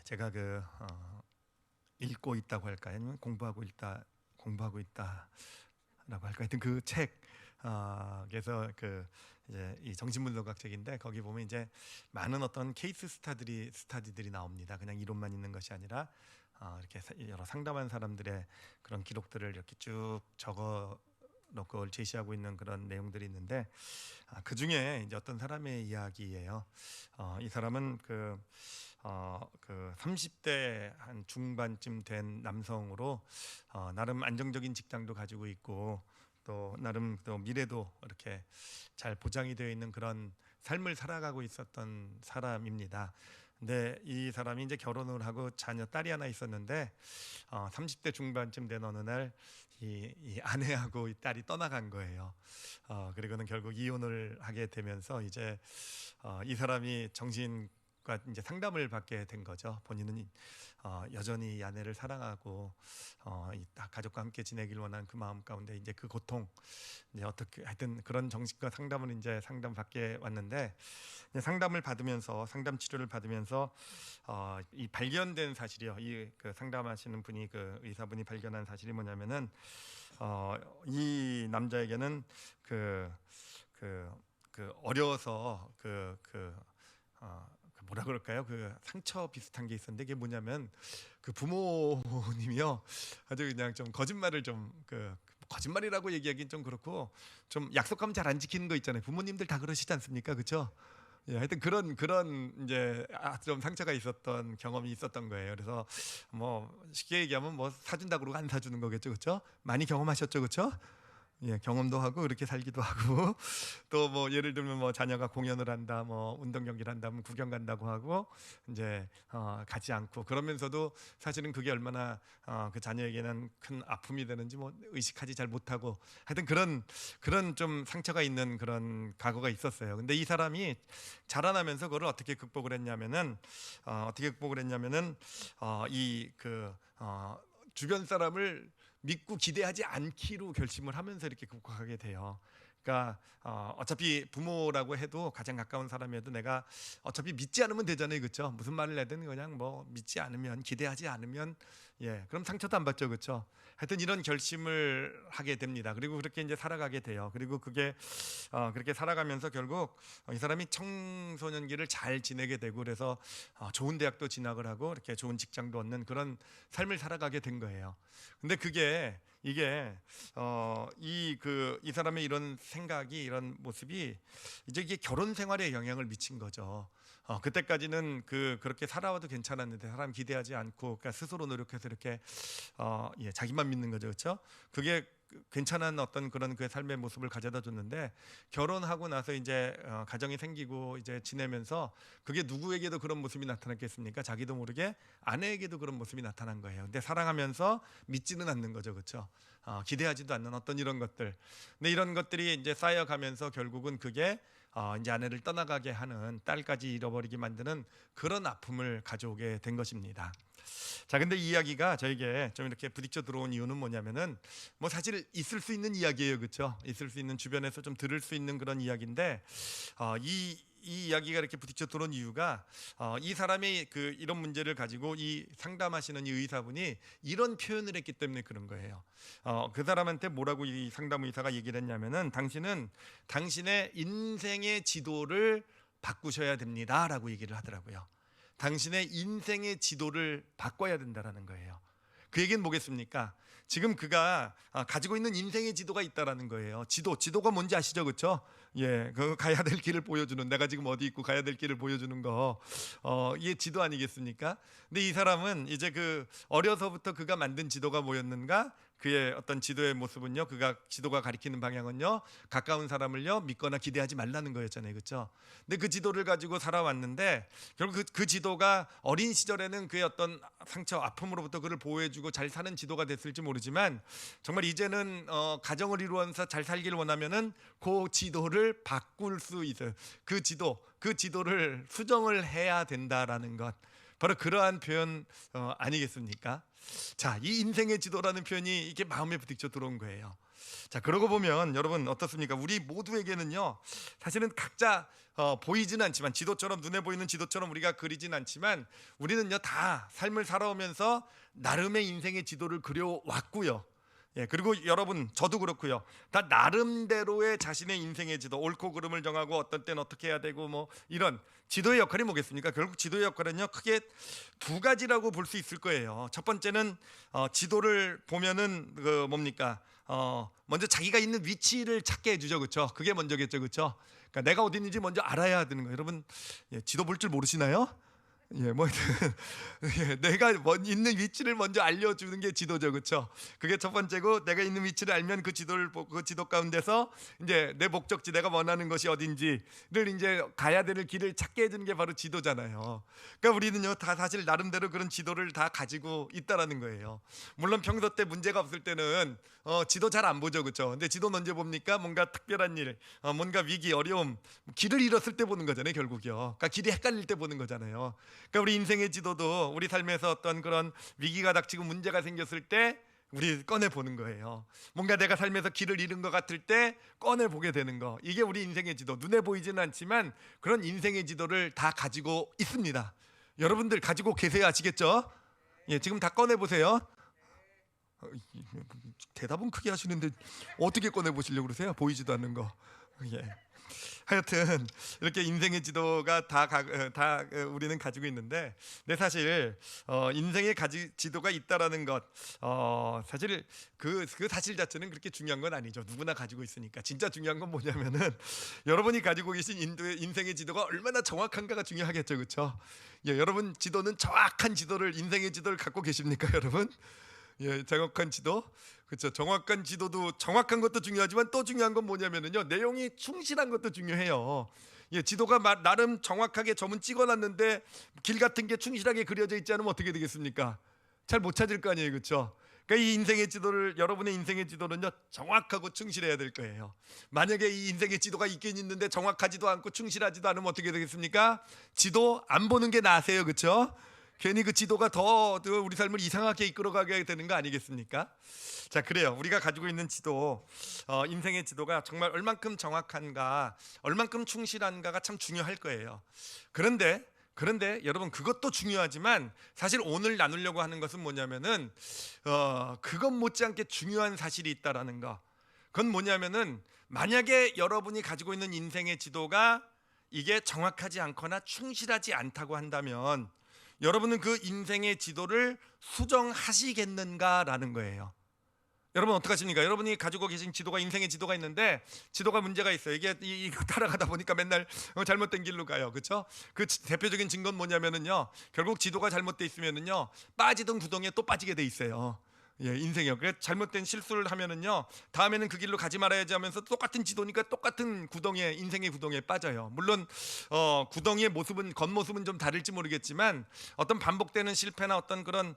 제가 읽고 있다고 할까요? 아니면 공부하고 있다라고 할까요? 하여튼 그 책, 그래서 이제 이 정신분석학 책인데, 거기 보면 이제 많은 어떤 케이스 스타디들이 나옵니다. 그냥 이론만 있는 것이 아니라 이렇게 여러 상담한 사람들의 그런 기록들을 이렇게 쭉 적어 놓고 그걸 제시하고 있는 그런 내용들이 있는데, 그 중에 이제 어떤 사람의 이야기예요. 이 사람은 그 30대 한 중반쯤 된 남성으로, 나름 안정적인 직장도 가지고 있고, 또 나름 또 미래도 이렇게 잘 보장이 되어 있는 그런 삶을 살아가고 있었던 사람입니다. 근데 이 사람이 이제 결혼을 하고 딸이 하나 있었는데, 30대 중반쯤 된 어느 날 이 아내하고 이 딸이 떠나간 거예요. 그리고는 결국 이혼을 하게 되면서 이제 이 사람이 정신과 이제 상담을 받게 된 거죠. 본인은 여전히 이 아내를 사랑하고 이 가족과 함께 지내길 원하는 그 마음 가운데 이제 그 고통, 이제 어떻게 하여튼 그런 정신과 상담을 이제 상담받게 왔는데, 이제 상담 치료를 받으면서 이 발견된 사실이요. 이 상담하시는 분이, 그 의사분이 발견한 사실이 뭐냐면은, 이 남자에게는 어려서 뭐라 그럴까요? 그 상처 비슷한 게 있었는데, 그게 뭐냐면 그 부모님이요, 아주 그냥 좀 거짓말을 거짓말이라고 얘기하기는 좀 그렇고, 좀 약속하면 잘 안 지키는 거 있잖아요. 부모님들 다 그러시지 않습니까? 그렇죠? 예, 하여튼 그런 이제 좀 상처가 있었던 경험이 있었던 거예요. 그래서 뭐 쉽게 얘기하면 뭐 사준다 그러고 안 사주는 거겠죠, 그렇죠? 많이 경험하셨죠, 그렇죠? 예, 경험도 하고 그렇게 살기도 하고 또 뭐 예를 들면 뭐 자녀가 공연을 한다, 뭐 운동 경기를 한다면 구경 간다고 하고 이제 가지 않고, 그러면서도 사실은 그게 얼마나 그 자녀에게는 큰 아픔이 되는지 뭐 의식하지 잘 못하고, 하여튼 그런 좀 상처가 있는 그런 과거가 있었어요. 근데 이 사람이 자라나면서 그걸 어떻게 극복을 했냐면은 주변 사람을 믿고 기대하지 않기로 결심을 하면서 이렇게 극복하게 돼요. 그러니까 어차피 부모라고 해도, 가장 가까운 사람이어도 내가 어차피 믿지 않으면 되잖아요, 그렇죠? 무슨 말을 하든 그냥 뭐 믿지 않으면, 기대하지 않으면, 예, 그럼 상처도 안 받죠, 그렇죠? 하여튼 이런 결심을 하게 됩니다. 그리고 그렇게 이제 살아가게 돼요. 그리고 그게 그렇게 살아가면서 결국 이 사람이 청소년기를 잘 지내게 되고, 그래서 좋은 대학도 진학을 하고 이렇게 좋은 직장도 얻는 그런 삶을 살아가게 된 거예요. 근데 이 사람의 이런 생각이, 이런 모습이 이제 이게 결혼 생활에 영향을 미친 거죠. 그때까지는 그렇게 살아와도 괜찮았는데, 사람 기대하지 않고 그러니까 스스로 노력해서 이렇게 자기만 믿는 거죠, 그렇죠? 그게 괜찮은 어떤 그런 그 삶의 모습을 가져다 줬는데, 결혼하고 나서 이제 가정이 생기고 이제 지내면서 그게 누구에게도 그런 모습이 나타났겠습니까? 자기도 모르게 아내에게도 그런 모습이 나타난 거예요. 근데 사랑하면서 믿지는 않는 거죠, 그렇죠? 기대하지도 않는 어떤 이런 것들. 근데 이런 것들이 이제 쌓여가면서 결국은 그게 이제 아내를 떠나가게 하는, 딸까지 잃어버리게 만드는 그런 아픔을 가져오게 된 것입니다. 자, 근데 이 이야기가 저에게 좀 이렇게 부딪혀 들어온 이유는 뭐냐면은, 뭐 사실 있을 수 있는 이야기예요, 그렇죠? 있을 수 있는, 주변에서 좀 들을 수 있는 그런 이야기인데, 이 이야기가 이렇게 부딪혀 들어온 이유가, 이 사람이 이런 문제를 가지고 이 상담하시는 이 의사분이 이런 표현을 했기 때문에 그런 거예요. 그 사람한테 뭐라고 이 상담 의사가 얘기를 했냐면은, 당신은 당신의 인생의 지도를 바꾸셔야 됩니다라고 얘기를 하더라고요. 당신의 인생의 지도를 바꿔야 된다라는 거예요. 그 얘기는 뭐겠습니까? 지금 그가 가지고 있는 인생의 지도가 있다라는 거예요. 지도가 뭔지 아시죠, 그렇죠? 예, 그 가야 될 길을 보여주는, 내가 지금 어디 있고 가야 될 길을 보여주는 거, 이게 지도 아니겠습니까? 근데 이 사람은 이제 어려서부터 그가 만든 지도가 뭐였는가? 그의 어떤 지도의 모습은요, 지도가 가리키는 방향은요, 가까운 사람을요 믿거나 기대하지 말라는 거였잖아요, 그렇죠? 근데 그 지도를 가지고 살아왔는데, 결국 그 지도가 어린 시절에는 그의 어떤 상처, 아픔으로부터 그를 보호해주고 잘 사는 지도가 됐을지 모르지만, 정말 이제는 가정을 이루어서 잘 살기를 원하면은 그 지도를 바꿀 수 있어요. 그 지도를 수정을 해야 된다라는 것, 바로 그러한 표현 아니겠습니까? 자, 이 인생의 지도라는 표현이 이게 마음에 부딪혀 들어온 거예요. 자, 그러고 보면 여러분 어떻습니까? 우리 모두에게는요, 사실은 각자 보이지는 않지만, 지도처럼 눈에 보이는 지도처럼 우리가 그리진 않지만, 우리는요 다 삶을 살아오면서 나름의 인생의 지도를 그려왔고요. 예, 그리고 여러분 저도 그렇고요. 다 나름대로의 자신의 인생의 지도, 옳고 그름을 정하고 어떤 때는 어떻게 해야 되고 뭐 이런 지도의 역할이 뭐겠습니까? 결국 지도의 역할은요 크게 두 가지라고 볼 수 있을 거예요. 첫 번째는 지도를 보면은 그 뭡니까? 먼저 자기가 있는 위치를 찾게 해주죠, 그렇죠? 그게 먼저겠죠, 그렇죠? 그러니까 내가 어디 있는지 먼저 알아야 되는 거예요. 여러분, 예, 지도 볼 줄 모르시나요? 예, 뭐 예, 내가 있는 위치를 먼저 알려주는 게 지도죠, 그렇죠? 그게 첫 번째고, 내가 있는 위치를 알면 그 지도를 그 지도 가운데서 이제 내 목적지, 내가 원하는 것이 어딘지를 이제 가야 되는 길을 찾게 해주는 게 바로 지도잖아요. 그러니까 우리는요 다 사실 나름대로 그런 지도를 다 가지고 있다라는 거예요. 물론 평소 때 문제가 없을 때는 지도 잘 안 보죠, 그렇죠? 근데 지도는 언제 봅니까? 뭔가 특별한 일, 뭔가 위기, 어려움, 길을 잃었을 때 보는 거잖아요, 결국이요. 그러니까 길이 헷갈릴 때 보는 거잖아요. 그러니까 우리 인생의 지도도 우리 삶에서 어떤 그런 위기가 닥치고 문제가 생겼을 때 우리 꺼내 보는 거예요. 뭔가 내가 삶에서 길을 잃은 것 같을 때 꺼내 보게 되는 거, 이게 우리 인생의 지도. 눈에 보이지는 않지만 그런 인생의 지도를 다 가지고 있습니다. 여러분들 가지고 계세요, 아시겠죠? 예, 지금 다 꺼내 보세요. 대답은 크게 하시는데 어떻게 꺼내 보시려고 그러세요? 보이지도 않는 거. 예. 하여튼 이렇게 인생의 지도가 다 우리는 가지고 있는데, 내 사실 인생의 지도가 있다라는 것, 사실 그 사실 자체는 그렇게 중요한 건 아니죠. 누구나 가지고 있으니까. 진짜 중요한 건 뭐냐면은 여러분이 가지고 계신 인생의 지도가 얼마나 정확한가가 중요하겠죠, 그렇죠? 예, 여러분 지도는 정확한 지도를, 인생의 지도를 갖고 계십니까, 여러분? 예, 정확한 지도. 그렇죠. 정확한 지도도, 정확한 것도 중요하지만 또 중요한 건 뭐냐면은요, 내용이 충실한 것도 중요해요. 예, 지도가 나름 정확하게 점은 찍어놨는데 길 같은 게 충실하게 그려져 있지 않으면 어떻게 되겠습니까? 잘 못 찾을 거 아니에요, 그렇죠? 그러니까 이 인생의 지도를, 여러분의 인생의 지도는요 정확하고 충실해야 될 거예요. 만약에 이 인생의 지도가 있긴 있는데 정확하지도 않고 충실하지도 않으면 어떻게 되겠습니까? 지도 안 보는 게 나으세요, 그렇죠? 괜히 그 지도가 더 우리 삶을 이상하게 이끌어가게 되는 거 아니겠습니까? 자, 그래요. 우리가 가지고 있는 지도, 인생의 지도가 정말 얼만큼 정확한가, 얼만큼 충실한가가 참 중요할 거예요. 그런데 여러분, 그것도 중요하지만 사실 오늘 나누려고 하는 것은 뭐냐면은 그것 못지않게 중요한 사실이 있다라는 거. 그건 뭐냐면은, 만약에 여러분이 가지고 있는 인생의 지도가 이게 정확하지 않거나 충실하지 않다고 한다면 여러분은 그 인생의 지도를 수정하시겠는가라는 거예요. 여러분 어떡하십니까? 여러분이 가지고 계신 지도가, 인생의 지도가 있는데 지도가 문제가 있어요. 이게 따라가다 보니까 맨날 잘못된 길로 가요, 그렇죠? 그 대표적인 증거는 뭐냐면은요, 결국 지도가 잘못돼 있으면은요 빠지던 구덩이에 또 빠지게 돼 있어요. 예, 인생이요. 그래서 잘못된 실수를 하면은요 다음에는 그 길로 가지 말아야지 하면서 똑같은 지도니까 똑같은 구덩이에, 인생의 구덩이에 빠져요. 물론 구덩이의 모습은, 겉모습은 좀 다를지 모르겠지만 어떤 반복되는 실패나 어떤 그런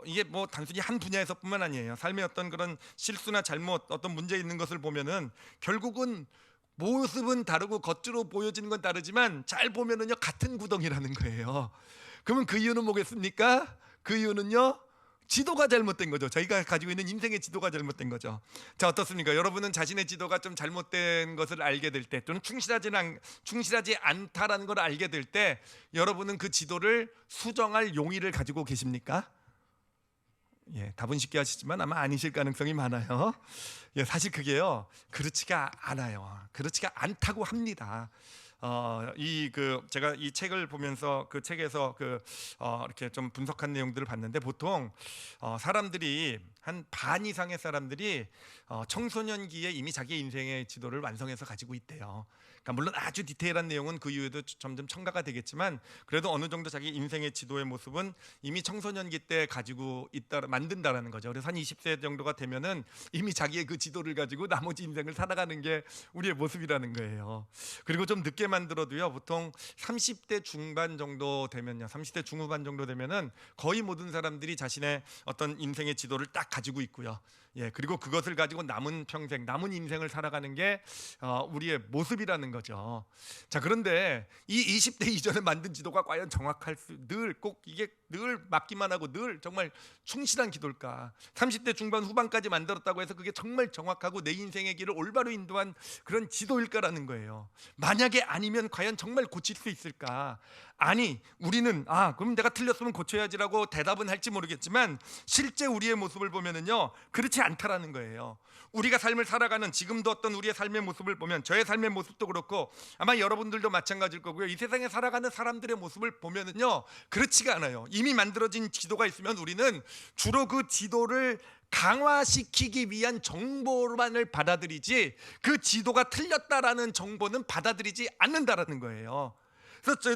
이게 단순히 한 분야에서뿐만 아니에요. 삶의 어떤 그런 실수나 잘못, 어떤 문제 있는 것을 보면은 결국은 모습은 다르고 겉으로 보여지는 건 다르지만 잘 보면은요 같은 구덩이라는 거예요. 그러면 그 이유는 뭐겠습니까? 그 이유는요, 지도가 잘못된 거죠. 저희가 가지고 있는 인생의 지도가 잘못된 거죠. 자, 어떻습니까? 여러분은 자신의 지도가 좀 잘못된 것을 알게 될 때, 또는 충실하지 않다라는 걸 알게 될 때, 여러분은 그 지도를 수정할 용의를 가지고 계십니까? 예, 답은 쉽게 하시지만 아마 아니실 가능성이 많아요. 예, 사실 그게요 그렇지가 않아요. 그렇지가 않다고 합니다. 제가 이 책을 보면서 그 책에서 이렇게 좀 분석한 내용들을 봤는데, 보통 사람들이 한 반 이상의 사람들이 청소년기에 이미 자기 인생의 지도를 완성해서 가지고 있대요. 그러니까 물론 아주 디테일한 내용은 그 이후에도 점점 첨가가 되겠지만, 그래도 어느 정도 자기 인생의 지도의 모습은 이미 청소년기 때 가지고 만든다라는 거죠. 그래서 한 20세 정도가 되면은 이미 자기의 그 지도를 가지고 나머지 인생을 살아가는 게 우리의 모습이라는 거예요. 그리고 좀 늦게 만들어도요, 보통 30대 중반 정도 되면요, 30대 중후반 정도 되면은 거의 모든 사람들이 자신의 어떤 인생의 지도를 딱 가지고 있고요. 예, 그리고 그것을 가지고 남은 평생, 남은 인생을 살아가는 게 우리의 모습이라는 거죠. 자, 그런데 이 20대 이전에 만든 지도가 과연 정확할 수, 늘 꼭 이게 늘 맞기만 하고 늘 정말 충실한 기도일까? 30대 중반 후반까지 만들었다고 해서 그게 정말 정확하고 내 인생의 길을 올바로 인도한 그런 지도일까라는 거예요. 만약에 아니면 과연 정말 고칠 수 있을까? 아니, 우리는 그럼 내가 틀렸으면 고쳐야지라고 대답은 할지 모르겠지만 실제 우리의 모습을 보면은요, 그렇지 않다라는 거예요. 우리가 삶을 살아가는 지금도 어떤 우리의 삶의 모습을 보면, 저의 삶의 모습도 그렇고 아마 여러분들도 마찬가지일 거고요. 이 세상에 살아가는 사람들의 모습을 보면은요, 그렇지가 않아요. 이미 만들어진 지도가 있으면 우리는 주로 그 지도를 강화시키기 위한 정보만을 받아들이지, 그 지도가 틀렸다라는 정보는 받아들이지 않는다라는 거예요. 그래서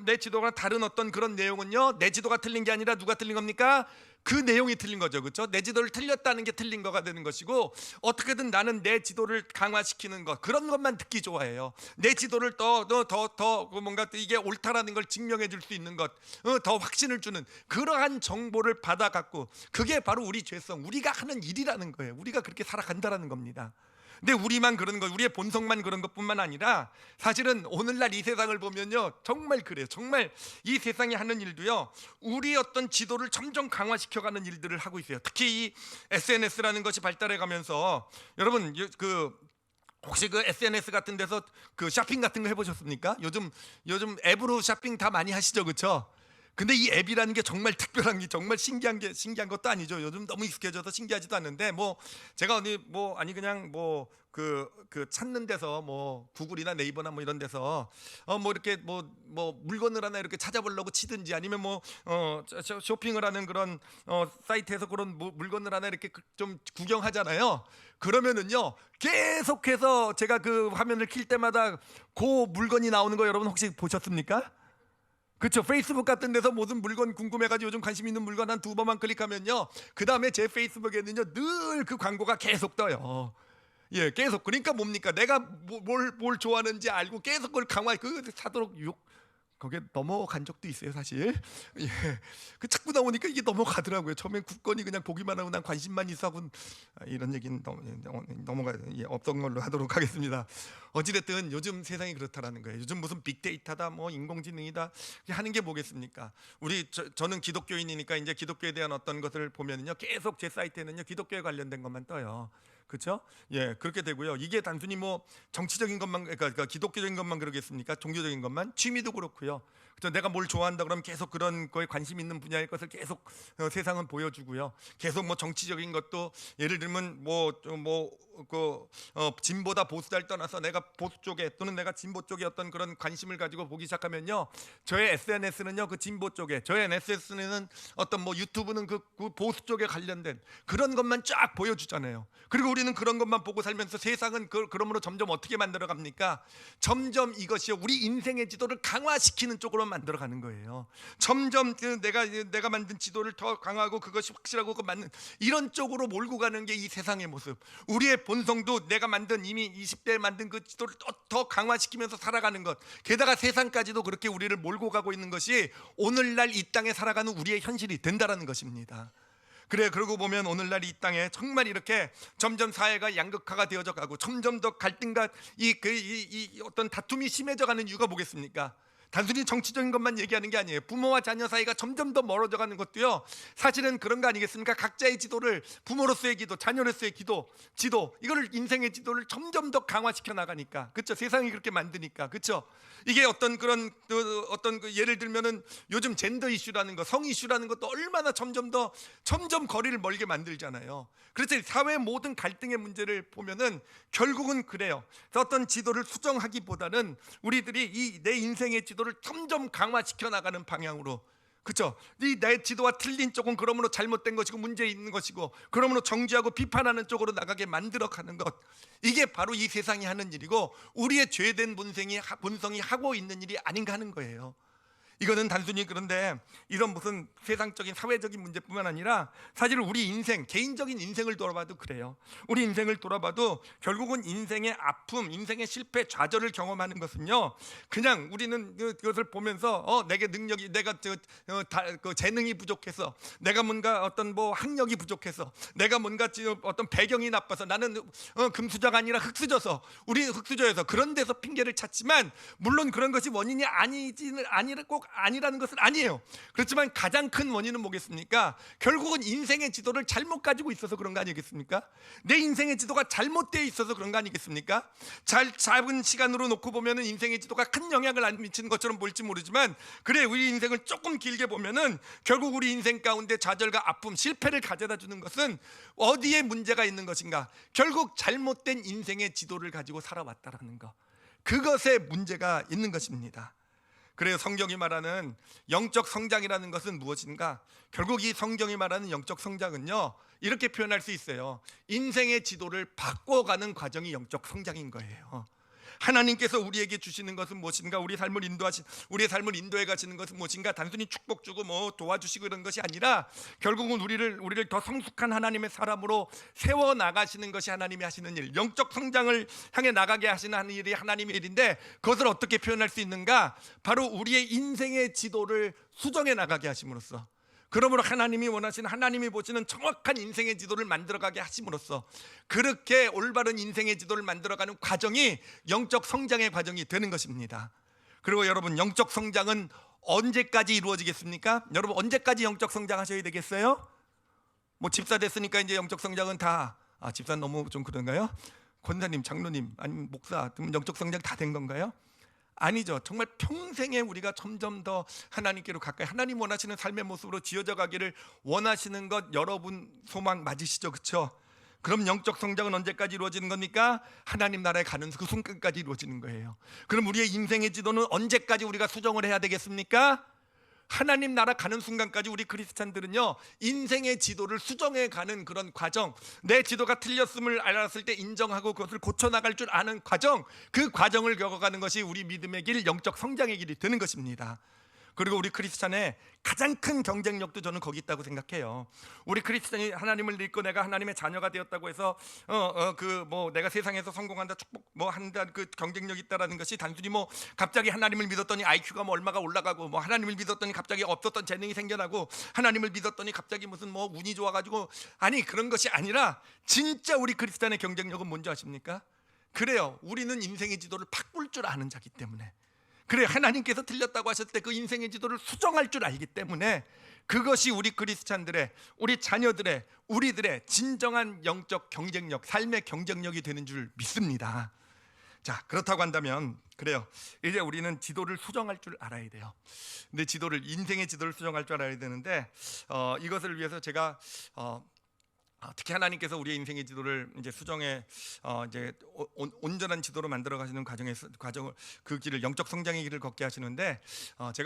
내 지도가 다른 어떤 그런 내용은요, 내 지도가 틀린 게 아니라 누가 틀린 겁니까? 그 내용이 틀린 거죠, 그렇죠? 내 지도를 틀렸다는 게 틀린 거가 되는 것이고, 어떻게든 나는 내 지도를 강화시키는 것, 그런 것만 듣기 좋아해요. 내 지도를 더 뭔가 이게 옳다라는 걸 증명해 줄 수 있는 것, 더 확신을 주는 그러한 정보를 받아 갖고, 그게 바로 우리 죄성, 우리가 하는 일이라는 거예요. 우리가 그렇게 살아간다라는 겁니다. 근데 우리만 그런 거, 우리의 본성만 그런 것뿐만 아니라 사실은 오늘날 이 세상을 보면요, 정말 그래요. 정말 이 세상이 하는 일도요, 우리 어떤 지도를 점점 강화시켜가는 일들을 하고 있어요. 특히 이 SNS라는 것이 발달해가면서, 여러분 혹시 그 SNS 같은 데서 그 쇼핑 같은 거 해보셨습니까? 요즘 앱으로 쇼핑 다 많이 하시죠, 그렇죠? 근데 이 앱이라는 게 정말 특별한 게, 정말 신기한 것도 아니죠. 요즘 너무 익숙해져서 신기하지도 않는데, 제가 그냥 찾는 데서 구글이나 네이버나 이런 데서 이렇게 물건을 하나 이렇게 찾아보려고 치든지, 아니면 쇼핑을 하는 그런 사이트에서 그런 물건을 하나 이렇게 좀 구경하잖아요. 그러면은요, 계속해서 제가 그 화면을 킬 때마다 그 물건이 나오는 거 여러분 혹시 보셨습니까? 그렇죠. 페이스북 같은 데서 모든 물건 궁금해가지고 요즘 관심 있는 물건 한 2번만 클릭하면요, 그 다음에 제 페이스북에는요 늘 그 광고가 계속 떠요. 예, 계속. 그러니까 뭡니까? 내가 뭘 좋아하는지 알고 계속 그걸 사도록 거기에 넘어간 적도 있어요, 사실. 예, 그 자꾸 나오니까 이게 넘어가더라고요. 처음엔 굳건히 그냥 보기만 하고 난 관심만 있어 하고, 이런 얘기는 없던 걸로 하도록 하겠습니다. 어찌됐든 요즘 세상이 그렇다라는 거예요. 요즘 무슨 빅데이터다, 인공지능이다 하는 게 뭐겠습니까? 저는 기독교인이니까 이제 기독교에 대한 어떤 것을 보면은요, 계속 제 사이트에는요 기독교에 관련된 것만 떠요. 그렇죠? 예, 그렇게 되고요. 이게 단순히 정치적인 것만, 그러니까 기독교적인 것만 그러겠습니까? 종교적인 것만, 취미도 그렇고요. 그래서 내가 뭘 좋아한다 그러면 계속 그런 거에 관심 있는 분야의 것을 계속 세상은 보여주고요. 계속 정치적인 것도, 예를 들면 진보다 보수다를 떠나서 내가 보수 쪽에 또는 내가 진보 쪽에 어떤 그런 관심을 가지고 보기 시작하면요, 저의 SNS는요 그 진보 쪽에, 저의 SNS는 어떤 유튜브는 그 보수 쪽에 관련된 그런 것만 쫙 보여주잖아요. 그리고 우리는 그런 것만 보고 살면서 세상은 그러므로 점점 어떻게 만들어 갑니까? 점점 이것이요, 우리 인생의 지도를 강화시키는 쪽으로 만들어가는 거예요. 점점 내가 만든 지도를 더 강하고 그것이 확실하고 맞는 이런 쪽으로 몰고 가는 게 이 세상의 모습. 우리의 본성도 내가 만든, 이미 20대에 만든 그 지도를 더 강화시키면서 살아가는 것, 게다가 세상까지도 그렇게 우리를 몰고 가고 있는 것이 오늘날 이 땅에 살아가는 우리의 현실이 된다라는 것입니다. 그러고 보면 오늘날 이 땅에 정말 이렇게 점점 사회가 양극화가 되어져 가고, 점점 더 갈등과 이 어떤 다툼이 심해져 가는 이유가 뭐겠습니까? 단순히 정치적인 것만 얘기하는 게 아니에요. 부모와 자녀 사이가 점점 더 멀어져 가는 것도요, 사실은 그런 거 아니겠습니까? 각자의 지도를, 부모로서의 기도, 자녀로서의 지도, 이거를, 인생의 지도를 점점 더 강화시켜 나가니까, 그렇죠? 세상이 그렇게 만드니까, 그렇죠? 이게 어떤 예를 들면은 요즘 젠더 이슈라는 거, 성 이슈라는 것도 얼마나 점점 거리를 멀게 만들잖아요. 그래서 사회 모든 갈등의 문제를 보면은 결국은 그래요. 어떤 지도를 수정하기보다는 우리들이 내 인생의 지도를 점점 강화시켜 나가는 방향으로, 그렇죠? 내 지도와 틀린 쪽은 그러므로 잘못된 것이고 문제 있는 것이고, 그러므로 정죄하고 비판하는 쪽으로 나가게 만들어가는 것, 이게 바로 이 세상이 하는 일이고, 우리의 죄된 본성이 하고 있는 일이 아닌가 하는 거예요. 이거는 단순히 그런데 이런 무슨 세상적인 사회적인 문제뿐만 아니라 사실 우리 인생, 개인적인 인생을 돌아봐도 그래요. 우리 인생을 돌아봐도 결국은 인생의 아픔, 인생의 실패, 좌절을 경험하는 것은요, 그냥 우리는 그것을 보면서 내게 능력이, 내가 그 재능이 부족해서, 내가 뭔가 어떤 뭐 학력이 부족해서, 내가 뭔가 어떤 배경이 나빠서, 나는 금수저가 아니라 흙수저서, 우리는 흙수저여서 그런 데서 핑계를 찾지만, 물론 그런 것이 원인이 꼭 아니라는 것은 아니에요. 그렇지만 가장 큰 원인은 뭐겠습니까? 결국은 인생의 지도를 잘못 가지고 있어서 그런 거 아니겠습니까? 내 인생의 지도가 잘못되어 있어서 그런 거 아니겠습니까? 짧은 시간으로 놓고 보면은 인생의 지도가 큰 영향을 안 미치는 것처럼 보일지 모르지만, 그래, 우리 인생을 조금 길게 보면은 결국 우리 인생 가운데 좌절과 아픔, 실패를 가져다 주는 것은 어디에 문제가 있는 것인가? 결국 잘못된 인생의 지도를 가지고 살아왔다라는 것, 그것에 문제가 있는 것입니다. 그래서 성경이 말하는 영적 성장이라는 것은 무엇인가? 결국 이 성경이 말하는 영적 성장은요, 이렇게 표현할 수 있어요. 인생의 지도를 바꿔가는 과정이 영적 성장인 거예요. 하나님께서 우리에게 주시는 것은 무엇인가? 우리의 삶을 인도해 가시는 것은 무엇인가? 단순히 축복 주고 뭐 도와주시고 이런 것이 아니라 결국은 우리를 더 성숙한 하나님의 사람으로 세워 나가시는 것이 하나님이 하시는 일, 영적 성장을 향해 나가게 하시는 일이 하나님의 일인데, 그것을 어떻게 표현할 수 있는가? 바로 우리의 인생의 지도를 수정해 나가게 하심으로써, 그러므로 하나님이 원하시는, 하나님이 보시는 정확한 인생의 지도를 만들어가게 하심으로써, 그렇게 올바른 인생의 지도를 만들어가는 과정이 영적 성장의 과정이 되는 것입니다. 그리고 여러분, 영적 성장은 언제까지 이루어지겠습니까? 여러분, 언제까지 영적 성장하셔야 되겠어요? 뭐 집사 됐으니까 이제 영적 성장은 다, 집사 너무 좀 그런가요? 권사님, 장로님, 아니면 목사, 영적 성장 다 된 건가요? 아니죠. 정말 평생에 우리가 점점 더 하나님께로 가까이, 하나님 원하시는 삶의 모습으로 지어져 가기를 원하시는 것, 여러분 소망 맞으시죠? 그렇죠? 그럼 영적 성장은 언제까지 이루어지는 겁니까? 하나님 나라에 가는 그 순간까지 이루어지는 거예요. 그럼 우리의 인생의 지도는 언제까지 우리가 수정을 해야 되겠습니까? 하나님 나라 가는 순간까지 우리 크리스찬들은요, 인생의 지도를 수정해 가는 그런 과정, 내 지도가 틀렸음을 알았을 때 인정하고 그것을 고쳐나갈 줄 아는 과정, 그 과정을 겪어가는 것이 우리 믿음의 길, 영적 성장의 길이 되는 것입니다. 그리고 우리 크리스찬의 가장 큰 경쟁력도 저는 거기 있다고 생각해요. 우리 크리스찬이 하나님을 믿고 내가 하나님의 자녀가 되었다고 해서 내가 세상에서 성공한다, 축복 뭐 한다, 그 경쟁력이 있다라는 것이 단순히 뭐 갑자기 하나님을 믿었더니 IQ가 뭐 얼마가 올라가고, 뭐 하나님을 믿었더니 갑자기 없었던 재능이 생겨나고, 하나님을 믿었더니 갑자기 무슨 뭐 운이 좋아가지고, 아니, 그런 것이 아니라 진짜 우리 크리스찬의 경쟁력은 뭔지 아십니까? 그래요, 우리는 인생의 지도를 바꿀 줄 아는 자기 때문에, 그래, 하나님께서 틀렸다고 하셨을 때 그 인생의 지도를 수정할 줄 알기 때문에, 그것이 우리 크리스찬들의, 우리 자녀들의, 우리들의 진정한 영적 경쟁력, 삶의 경쟁력이 되는 줄 믿습니다. 자, 그렇다고 한다면 그래요, 이제 우리는 지도를 수정할 줄 알아야 돼요. 근데 인생의 지도를 수정할 줄 알아야 되는데, 이것을 위해서 제가 특히 하나님께서 우리의 인생의 지도를 이제 수정해 이제 온전한 지도로 만들어 가시는 과정을, 그 길을, 영적 성장의 길을 걷게 하시는데,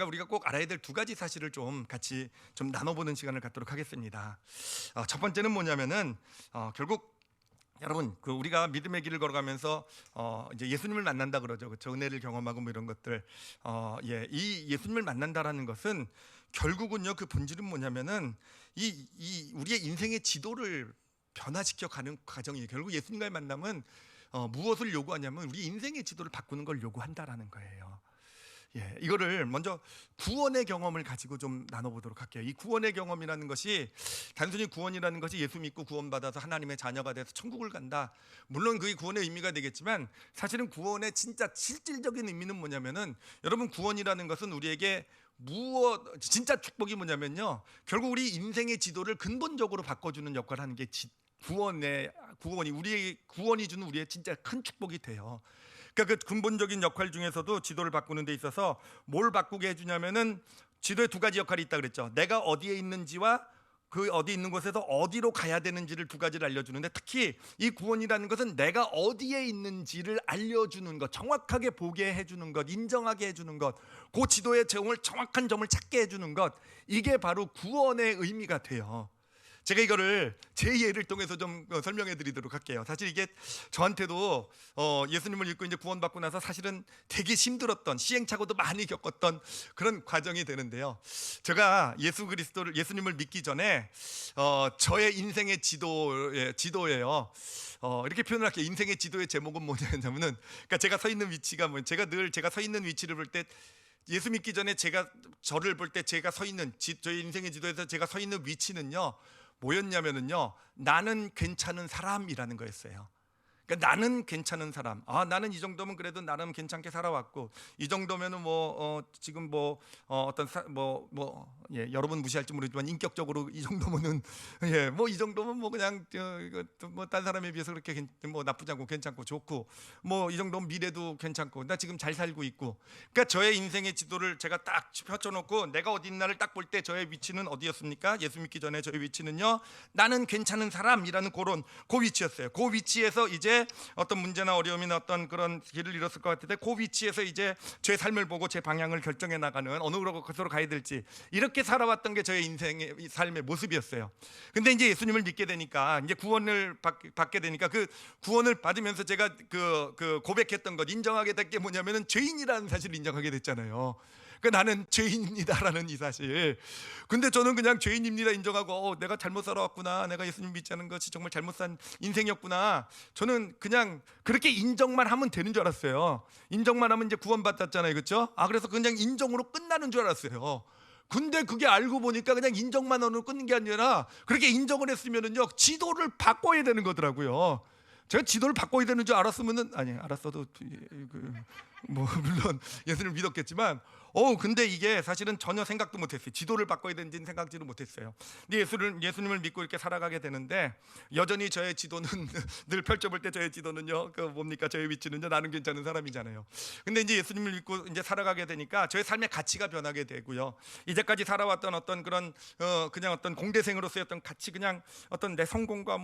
우리가 꼭 알아야 될 두 가지 사실을 좀 같이 좀 나눠보는 시간을 갖도록 하겠습니다. 첫 번째는 뭐냐면은 결국 여러분, 우리가 믿음의 길을 걸어가면서 이제 예수님을 만난다 그러죠, 그렇죠? 은혜를 경험하고 뭐 이런 것들, 이 예수님을 만난다라는 것은 결국은요, 그 본질은 뭐냐면은 우리의 인생의 지도를 변화시켜 가는 과정이에요. 결국 예수님과의 만남은 무엇을 요구하냐면 우리 인생의 지도를 바꾸는 걸 요구한다라는 거예요. 이거를 먼저 구원의 경험을 가지고 좀 나눠보도록 할게요. 이 구원의 경험이라는 것이, 단순히 구원이라는 것이 예수 믿고 구원받아서 하나님의 자녀가 돼서 천국을 간다, 물론 그게 구원의 의미가 되겠지만, 사실은 구원의 진짜 실질적인 의미는 뭐냐면은, 여러분, 구원이라는 것은 우리에게 진짜 축복이 뭐냐면요, 결국 우리 인생의 지도를 근본적으로 바꿔주는 역할을 하는 게 구원이 주는 우리의 진짜 큰 축복이 돼요. 그러니까 그 근본적인 역할 중에서도 지도를 바꾸는 데 있어서 뭘 바꾸게 해주냐면은, 지도에 두 가지 역할이 있다 그랬죠. 내가 어디에 있는지와 그 어디 있는 곳에서 어디로 가야 되는지를 두 가지를 알려주는데, 특히 이 구원이라는 것은 내가 어디에 있는지를 알려주는 것, 정확하게 보게 해주는 것, 인정하게 해주는 것, 그 지도의 정확한 점을 찾게 해주는 것, 이게 바로 구원의 의미가 돼요. 제가 이거를 제 예를 통해서 좀 설명해 드리도록 할게요. 사실 이게 저한테도 예수님을 믿고 이제 구원받고 나서 사실은 되게 힘들었던, 시행착오도 많이 겪었던 그런 과정이 되는데요. 제가 예수님을 믿기 전에 저의 인생의 지도예요. 이렇게 표현을 할게요. 인생의 지도의 제목은 뭐냐면은, 그러니까 제가 서 있는 위치가 제가 늘 제가 서 있는 위치를 볼 때, 예수 믿기 전에 저를 볼 때 제가 서 있는 저의 인생의 지도에서 제가 서 있는 위치는요, 뭐였냐면은요, 나는 괜찮은 사람이라는 거였어요. 그러니까 나는 괜찮은 사람. 나는 이 정도면 그래도 나름 괜찮게 살아왔고, 이 정도면은 지금 여러분 무시할지 모르지만 인격적으로 이 정도면은 이 정도면 그냥 딴 사람에 비해서 그렇게 나쁘지 않고 괜찮고 좋고, 이 정도면 미래도 괜찮고 나 지금 잘 살고 있고. 그러니까 저의 인생의 지도를 제가 딱 펼쳐놓고 내가 어디 있나를 딱 볼 때 저의 위치는 어디였습니까? 예수 믿기 전에 저의 위치는요, 나는 괜찮은 사람이라는 그 위치였어요. 그 위치에서 이제 어떤 문제나 어려움이나 어떤 그런 길을 잃었을 것 같은데, 그 위치에서 이제 제 삶을 보고 제 방향을 결정해 나가는, 어느 곳으로 가야 될지, 이렇게 살아왔던 게 저의 인생의 삶의 모습이었어요. 근데 이제 예수님을 믿게 되니까, 이제 구원을 받게 되니까, 그 구원을 받으면서 제가 그 고백했던 것, 인정하게 된 게 뭐냐면은 죄인이라는 사실을 인정하게 됐잖아요. 나는 죄인입니다라는 이 사실. 근데 저는 그냥 죄인입니다 인정하고, 내가 잘못 살아왔구나, 내가 예수님 믿지 않은 것이 정말 잘못 산 인생이었구나, 저는 그냥 그렇게 인정만 하면 되는 줄 알았어요. 인정만 하면 이제 구원받았잖아요, 그렇죠? 그래서 그냥 인정으로 끝나는 줄 알았어요. 근데 그게 알고 보니까 그냥 인정만으로 끊는 게 아니라, 그렇게 인정을 했으면은요, 지도를 바꿔야 되는 거더라고요. 제가 지도를 바꿔야 되는 줄 알았으면은, 알았어도 물론 예수님을 믿었겠지만, 근데 이게 사실은 전혀 생각도 못했어요. 지도를 바꿔야 되는지는 생각지도 못했어요. 근데 예수님을 믿고 이렇게 살아가게 되는데, 여전히 저의 지도는 늘 펼쳐볼 때 저의 지도는요, 저의 위치는요, 나는 괜찮은 사람이잖아요. 근데 이제 예수님을 믿고 이제 살아가게 되니까 저의 삶의 가치가 변하게 되고요. 이제까지 살아왔던 어떤 그런 그냥 어떤 공대생으로서의 어떤 가치, 그냥 어떤 내 성공과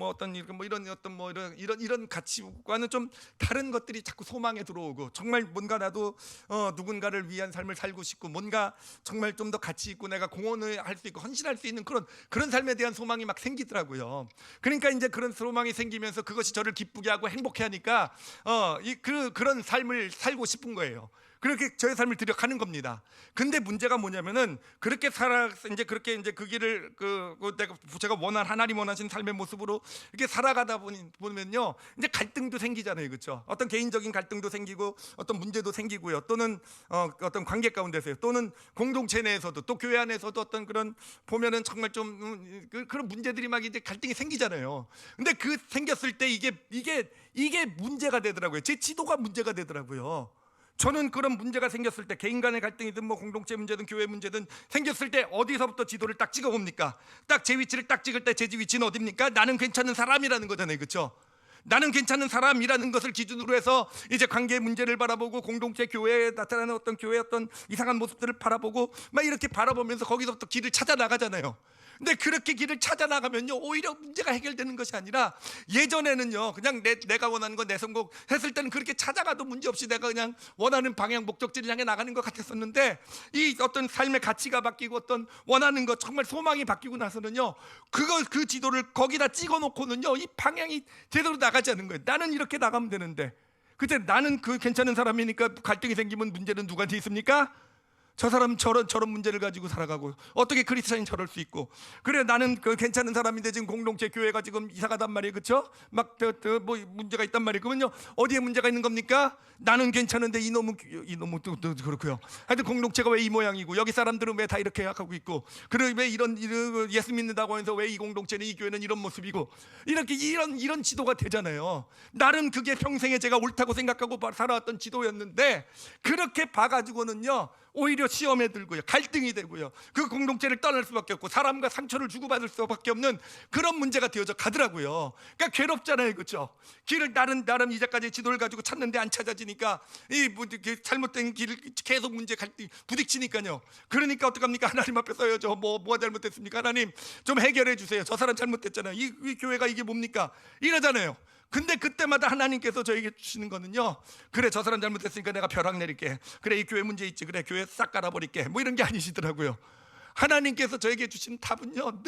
이런 가치과는 좀 다른 것들이 자꾸 소망에 들어오고, 정말 뭔가 나도 누군가를 위한 삶을 살고 싶고, 뭔가 정말 좀 더 가치 있고 내가 공헌을 할 수 있고 헌신할 수 있는 그런 삶에 대한 소망이 막 생기더라고요. 그러니까 이제 그런 소망이 생기면서 그것이 저를 기쁘게 하고 행복해 하니까 그런 삶을 살고 싶은 거예요. 그렇게 저의 삶을 들여가는 겁니다. 근데 문제가 뭐냐면은, 그렇게 이제 그 길을 제가 하나님 원하신 삶의 모습으로 이렇게 살아가다 보면요, 이제 갈등도 생기잖아요, 그렇죠? 어떤 개인적인 갈등도 생기고, 어떤 문제도 생기고요. 또는 어떤 관계 가운데서요, 또는 공동체 내에서도, 또 교회 안에서도 어떤 그런 보면은 정말 좀 그런 문제들이 막 이제 갈등이 생기잖아요. 근데 생겼을 때 이게 문제가 되더라고요. 제 지도가 문제가 되더라고요. 저는 그런 문제가 생겼을 때, 개인 간의 갈등이든 공동체 문제든 교회 문제든 생겼을 때 어디서부터 지도를 딱 찍어 봅니까? 딱 제 위치를 딱 찍을 때 제 위치는 어디입니까? 나는 괜찮은 사람이라는 거잖아요, 그렇죠? 나는 괜찮은 사람이라는 것을 기준으로 해서 이제 관계 문제를 바라보고, 공동체 교회에 나타나는 어떤 교회의 어떤 이상한 모습들을 바라보고, 막 이렇게 바라보면서 거기서부터 길을 찾아 나가잖아요. 근데 그렇게 길을 찾아 나가면요, 오히려 문제가 해결되는 것이 아니라, 예전에는요, 그냥 내가 원하는 거, 내 선곡 했을 때는 그렇게 찾아가도 문제 없이 내가 그냥 원하는 방향, 목적지를 향해 나가는 것 같았었는데, 이 어떤 삶의 가치가 바뀌고 어떤 원하는 것, 정말 소망이 바뀌고 나서는요, 그 지도를 거기다 찍어 놓고는요, 이 방향이 제대로 나가지 않는 거예요. 나는 이렇게 나가면 되는데, 그때 나는 괜찮은 사람이니까 갈등이 생기면 문제는 누구한테 있습니까? 저 사람 저런 문제를 가지고 살아가고, 어떻게 크리스찬이 저럴 수 있고, 그래 나는 괜찮은 사람인데 지금 공동체 교회가 지금 이상하단 말이에요, 그렇죠? 막 문제가 있단 말이에요. 그러면요, 어디에 문제가 있는 겁니까? 나는 괜찮은데 이놈은 또 그렇고요. 하여튼 공동체가 왜 이 모양이고, 여기 사람들은 왜 다 이렇게 하고 있고, 그래 왜 이런 예수 믿는다고 해서 왜 이 공동체는, 이 교회는 이런 모습이고, 이렇게 이런 지도가 되잖아요. 나름 그게 평생에 제가 옳다고 생각하고 살아왔던 지도였는데, 그렇게 봐가지고는요, 오히려 시험에 들고요, 갈등이 되고요, 그 공동체를 떠날 수밖에 없고, 사람과 상처를 주고받을 수밖에 없는 그런 문제가 되어져 가더라고요. 그러니까 괴롭잖아요, 그렇죠? 길을 나름 이제까지 지도를 가지고 찾는데 안 찾아지니까, 잘못된 길을 계속 갈등 부딪히니까요. 그러니까 어떡합니까? 하나님 앞에 서야죠. 뭐가 잘못됐습니까? 하나님 좀 해결해 주세요. 저 사람 잘못됐잖아요. 이 교회가 이게 뭡니까? 이러잖아요. 근데 그때마다 하나님께서 저에게 주시는 거는요, 그래 저 사람 잘못했으니까 내가 벼락 내릴게, 그래 이 교회 문제 있지, 그래 교회 싹 깔아버릴게, 이런 게 아니시더라고요. 하나님께서 저에게 주신 답은요,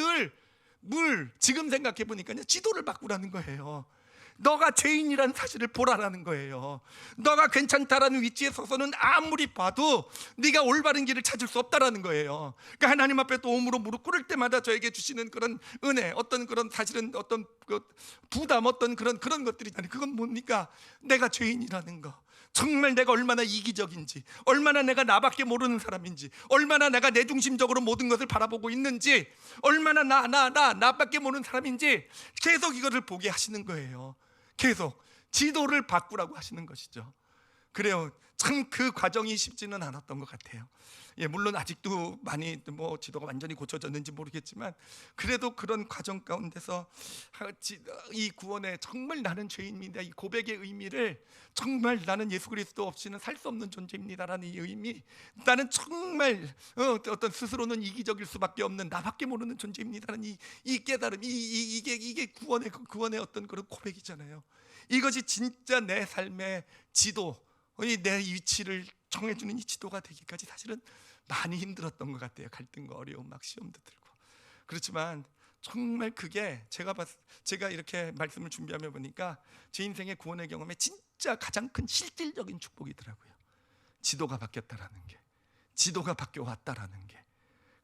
지금 생각해 보니까요, 지도를 바꾸라는 거예요. 너가 죄인이라는 사실을 보라라는 거예요. 너가 괜찮다라는 위치에 서서는 아무리 봐도 네가 올바른 길을 찾을 수 없다라는 거예요. 그러니까 하나님 앞에 도움으로 무릎 꿇을 때마다 저에게 주시는 그런 은혜, 어떤 그런 사실은 어떤 그 부담, 어떤 그런 것들이 있잖아요. 그건 뭡니까? 내가 죄인이라는 거. 정말 내가 얼마나 이기적인지, 얼마나 내가 나밖에 모르는 사람인지, 얼마나 내가 내중심적으로 모든 것을 바라보고 있는지, 얼마나 나밖에 모르는 사람인지 계속 이것을 보게 하시는 거예요. 계속 지도를 바꾸라고 하시는 것이죠. 그래요. 참 그 과정이 쉽지는 않았던 것 같아요. 물론 아직도 많이 뭐 지도가 완전히 고쳐졌는지 모르겠지만, 그래도 그런 과정 가운데서 이 구원에 정말 나는 죄인입니다, 이 고백의 의미를, 정말 나는 예수 그리스도 없이는 살 수 없는 존재입니다라는 이 의미, 나는 정말 어떤 스스로는 이기적일 수밖에 없는 나밖에 모르는 존재입니다라는 이 깨달음, 이게 구원의 어떤 그런 고백이잖아요. 이것이 진짜 내 삶의 지도, 내 위치를 정해주는 이 지도가 되기까지 사실은 많이 힘들었던 것 같아요. 갈등과 어려움, 막 시험도 들고. 그렇지만 정말 그게 제가 이렇게 말씀을 준비하며 보니까 제 인생의 구원의 경험에 진짜 가장 큰 실질적인 축복이더라고요. 지도가 바뀌었다라는 게, 지도가 바뀌어 왔다라는 게.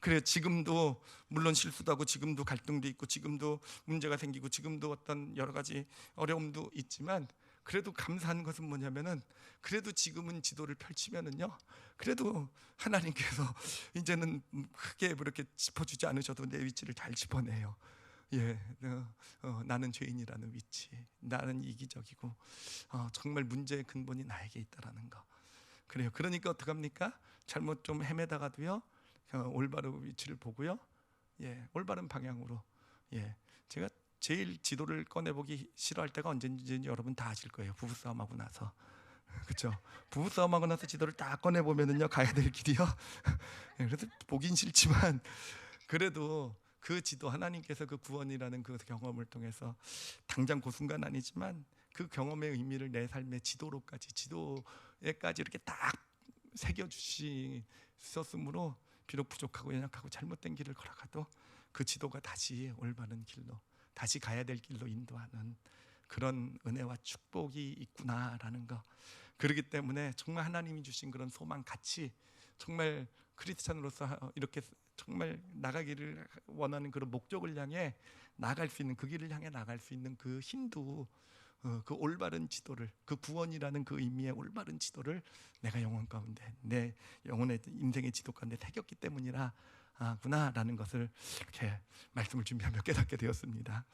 그래, 지금도 물론 실수도 하고, 지금도 갈등도 있고, 지금도 문제가 생기고, 지금도 어떤 여러 가지 어려움도 있지만, 그래도 감사한 것은 뭐냐면은, 그래도 지금은 지도를 펼치면은요, 그래도 하나님께서 이제는 크게 그렇게 짚어주지 않으셔도 내 위치를 잘 짚어내요. 나는 죄인이라는 위치, 나는 이기적이고, 정말 문제의 근본이 나에게 있다라는 거. 그래요. 그러니까 어떡합니까? 잘못 좀 헤매다가도요, 올바른 위치를 보고요, 올바른 방향으로. 제가 제일 지도를 꺼내보기 싫어할 때가 언제인지 여러분 다 아실 거예요. 부부싸움하고 나서. 그렇죠? 부부싸움하고 나서 지도를 딱 꺼내보면은요, 가야 될 길이요, 그래서 보긴 싫지만, 그래도 그 지도, 하나님께서 그 구원이라는 그 경험을 통해서 당장 그 순간 아니지만 그 경험의 의미를 내 삶의 지도에까지 이렇게 딱 새겨주셨으므로, 비록 부족하고 연약하고 잘못된 길을 걸어가도 그 지도가 다시 올바른 길로, 다시 가야 될 길로 인도하는 그런 은혜와 축복이 있구나라는 거. 그렇기 때문에 정말 하나님이 주신 그런 소망, 가치, 정말 크리스찬으로서 이렇게 정말 나가기를 원하는 그런 목적을 향해 나갈 수 있는, 그 길을 향해 나갈 수 있는 그 힘도, 그 올바른 지도를, 그 구원이라는 그 의미의 올바른 지도를 내가 영혼 가운데, 내 영혼의 인생의 지도 가운데 새겼기 때문이라 구나라는 것을 이렇게 말씀을 준비하며 깨닫게 되었습니다.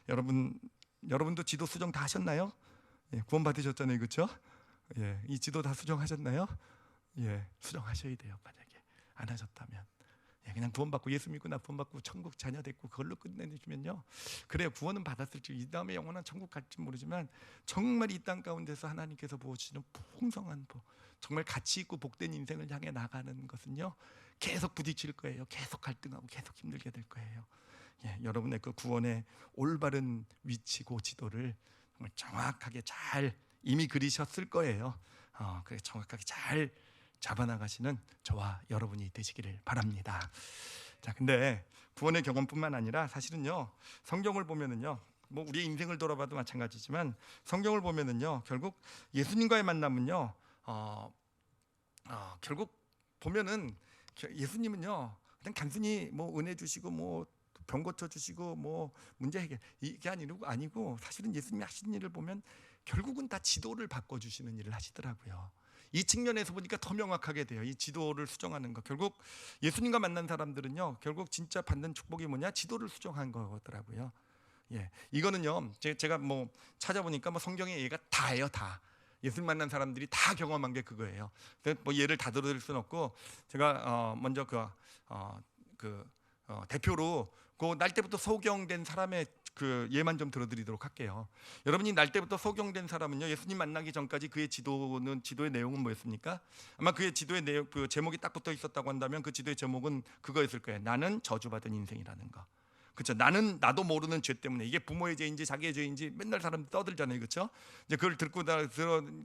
여러분도 지도 수정 다 하셨나요? 구원 받으셨잖아요, 그렇죠? 이 지도 다 수정하셨나요? 수정하셔야 돼요. 만약에 안 하셨다면, 그냥 구원 받고 예수 믿고 나 구원 받고 천국 자녀 됐고 그걸로 끝내주면요, 그래요, 구원은 받았을지, 이 다음에 영원한 천국 갈지 모르지만, 정말 이 땅 가운데서 하나님께서 부어주시는 풍성한 복, 정말 가치 있고 복된 인생을 향해 나가는 것은요, 계속 부딪힐 거예요. 계속 갈등하고 계속 힘들게 될 거예요. 여러분의 그 구원의 올바른 위치고 지도를 정말 정확하게 잘 이미 그리셨을 거예요. 그래, 정확하게 잘 잡아나가시는 저와 여러분이 되시기를 바랍니다. 자, 근데 구원의 경험뿐만 아니라 사실은요, 성경을 보면은요, 뭐 우리의 인생을 돌아봐도 마찬가지지만, 성경을 보면은요, 결국 예수님과의 만남은요, 결국 보면은 예수님은요, 그냥 단순히 뭐 은혜 주시고 뭐 병 고쳐 주시고 뭐 문제 해결, 이게 아니고 사실은 예수님이 하시는 일을 보면 결국은 다 지도를 바꿔 주시는 일을 하시더라고요. 이 측면에서 보니까 더 명확하게 돼요. 이 지도를 수정하는 거, 결국 예수님과 만난 사람들은요, 결국 진짜 받는 축복이 뭐냐? 지도를 수정한 거더라고요. 이거는요, 제가 뭐 찾아보니까 뭐 성경에 얘가 다예요, 다. 예수님 만난 사람들이 다 경험한 게 그거예요. 뭐 예를 다 들어드릴 수는 없고, 제가 먼저 대표로 그 날 때부터 소경된 사람의 그 예만 좀 들어드리도록 할게요. 여러분이 날 때부터 소경된 사람은요, 예수님 만나기 전까지 그의 지도의 내용은 뭐였습니까? 아마 그의 지도의 내용, 그 제목이 딱 붙어 있었다고 한다면 그 지도의 제목은 그거였을 거예요. 나는 저주받은 인생이라는 거. 그렇죠? 나도 모르는 죄 때문에, 이게 부모의 죄인지 자기의 죄인지 맨날 사람 떠들잖아요, 그렇죠? 이제 그걸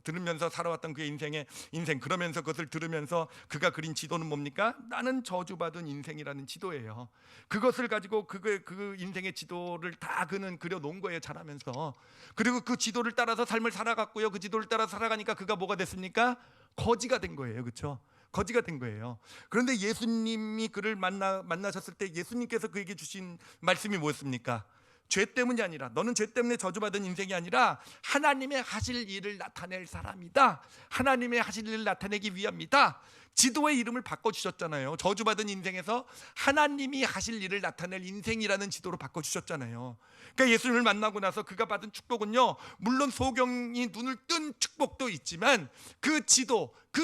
들으면서 살아왔던 그의 인생, 그러면서 그것을 들으면서 그가 그린 지도는 뭡니까? 나는 저주받은 인생이라는 지도예요. 그것을 가지고 그 인생의 지도를 다 그는 그려놓은 거예요, 자라면서. 그리고 그 지도를 따라서 삶을 살아갔고요. 그 지도를 따라 살아가니까 그가 뭐가 됐습니까? 거지가 된 거예요, 그렇죠? 거지가 된 거예요. 그런데 예수님이 그를 만나셨을 때 예수님께서 그에게 주신 말씀이 뭐였습니까? 죄 때문이 아니라, 너는 죄 때문에 저주받은 인생이 아니라 하나님의 하실 일을 나타낼 사람이다. 하나님의 하실 일을 나타내기 위함이다. 지도의 이름을 바꿔주셨잖아요. 저주받은 인생에서 하나님이 하실 일을 나타낼 인생이라는 지도로 바꿔주셨잖아요. 그러니까 예수님을 만나고 나서 그가 받은 축복은요, 물론 소경이 눈을 뜬 축복도 있지만 그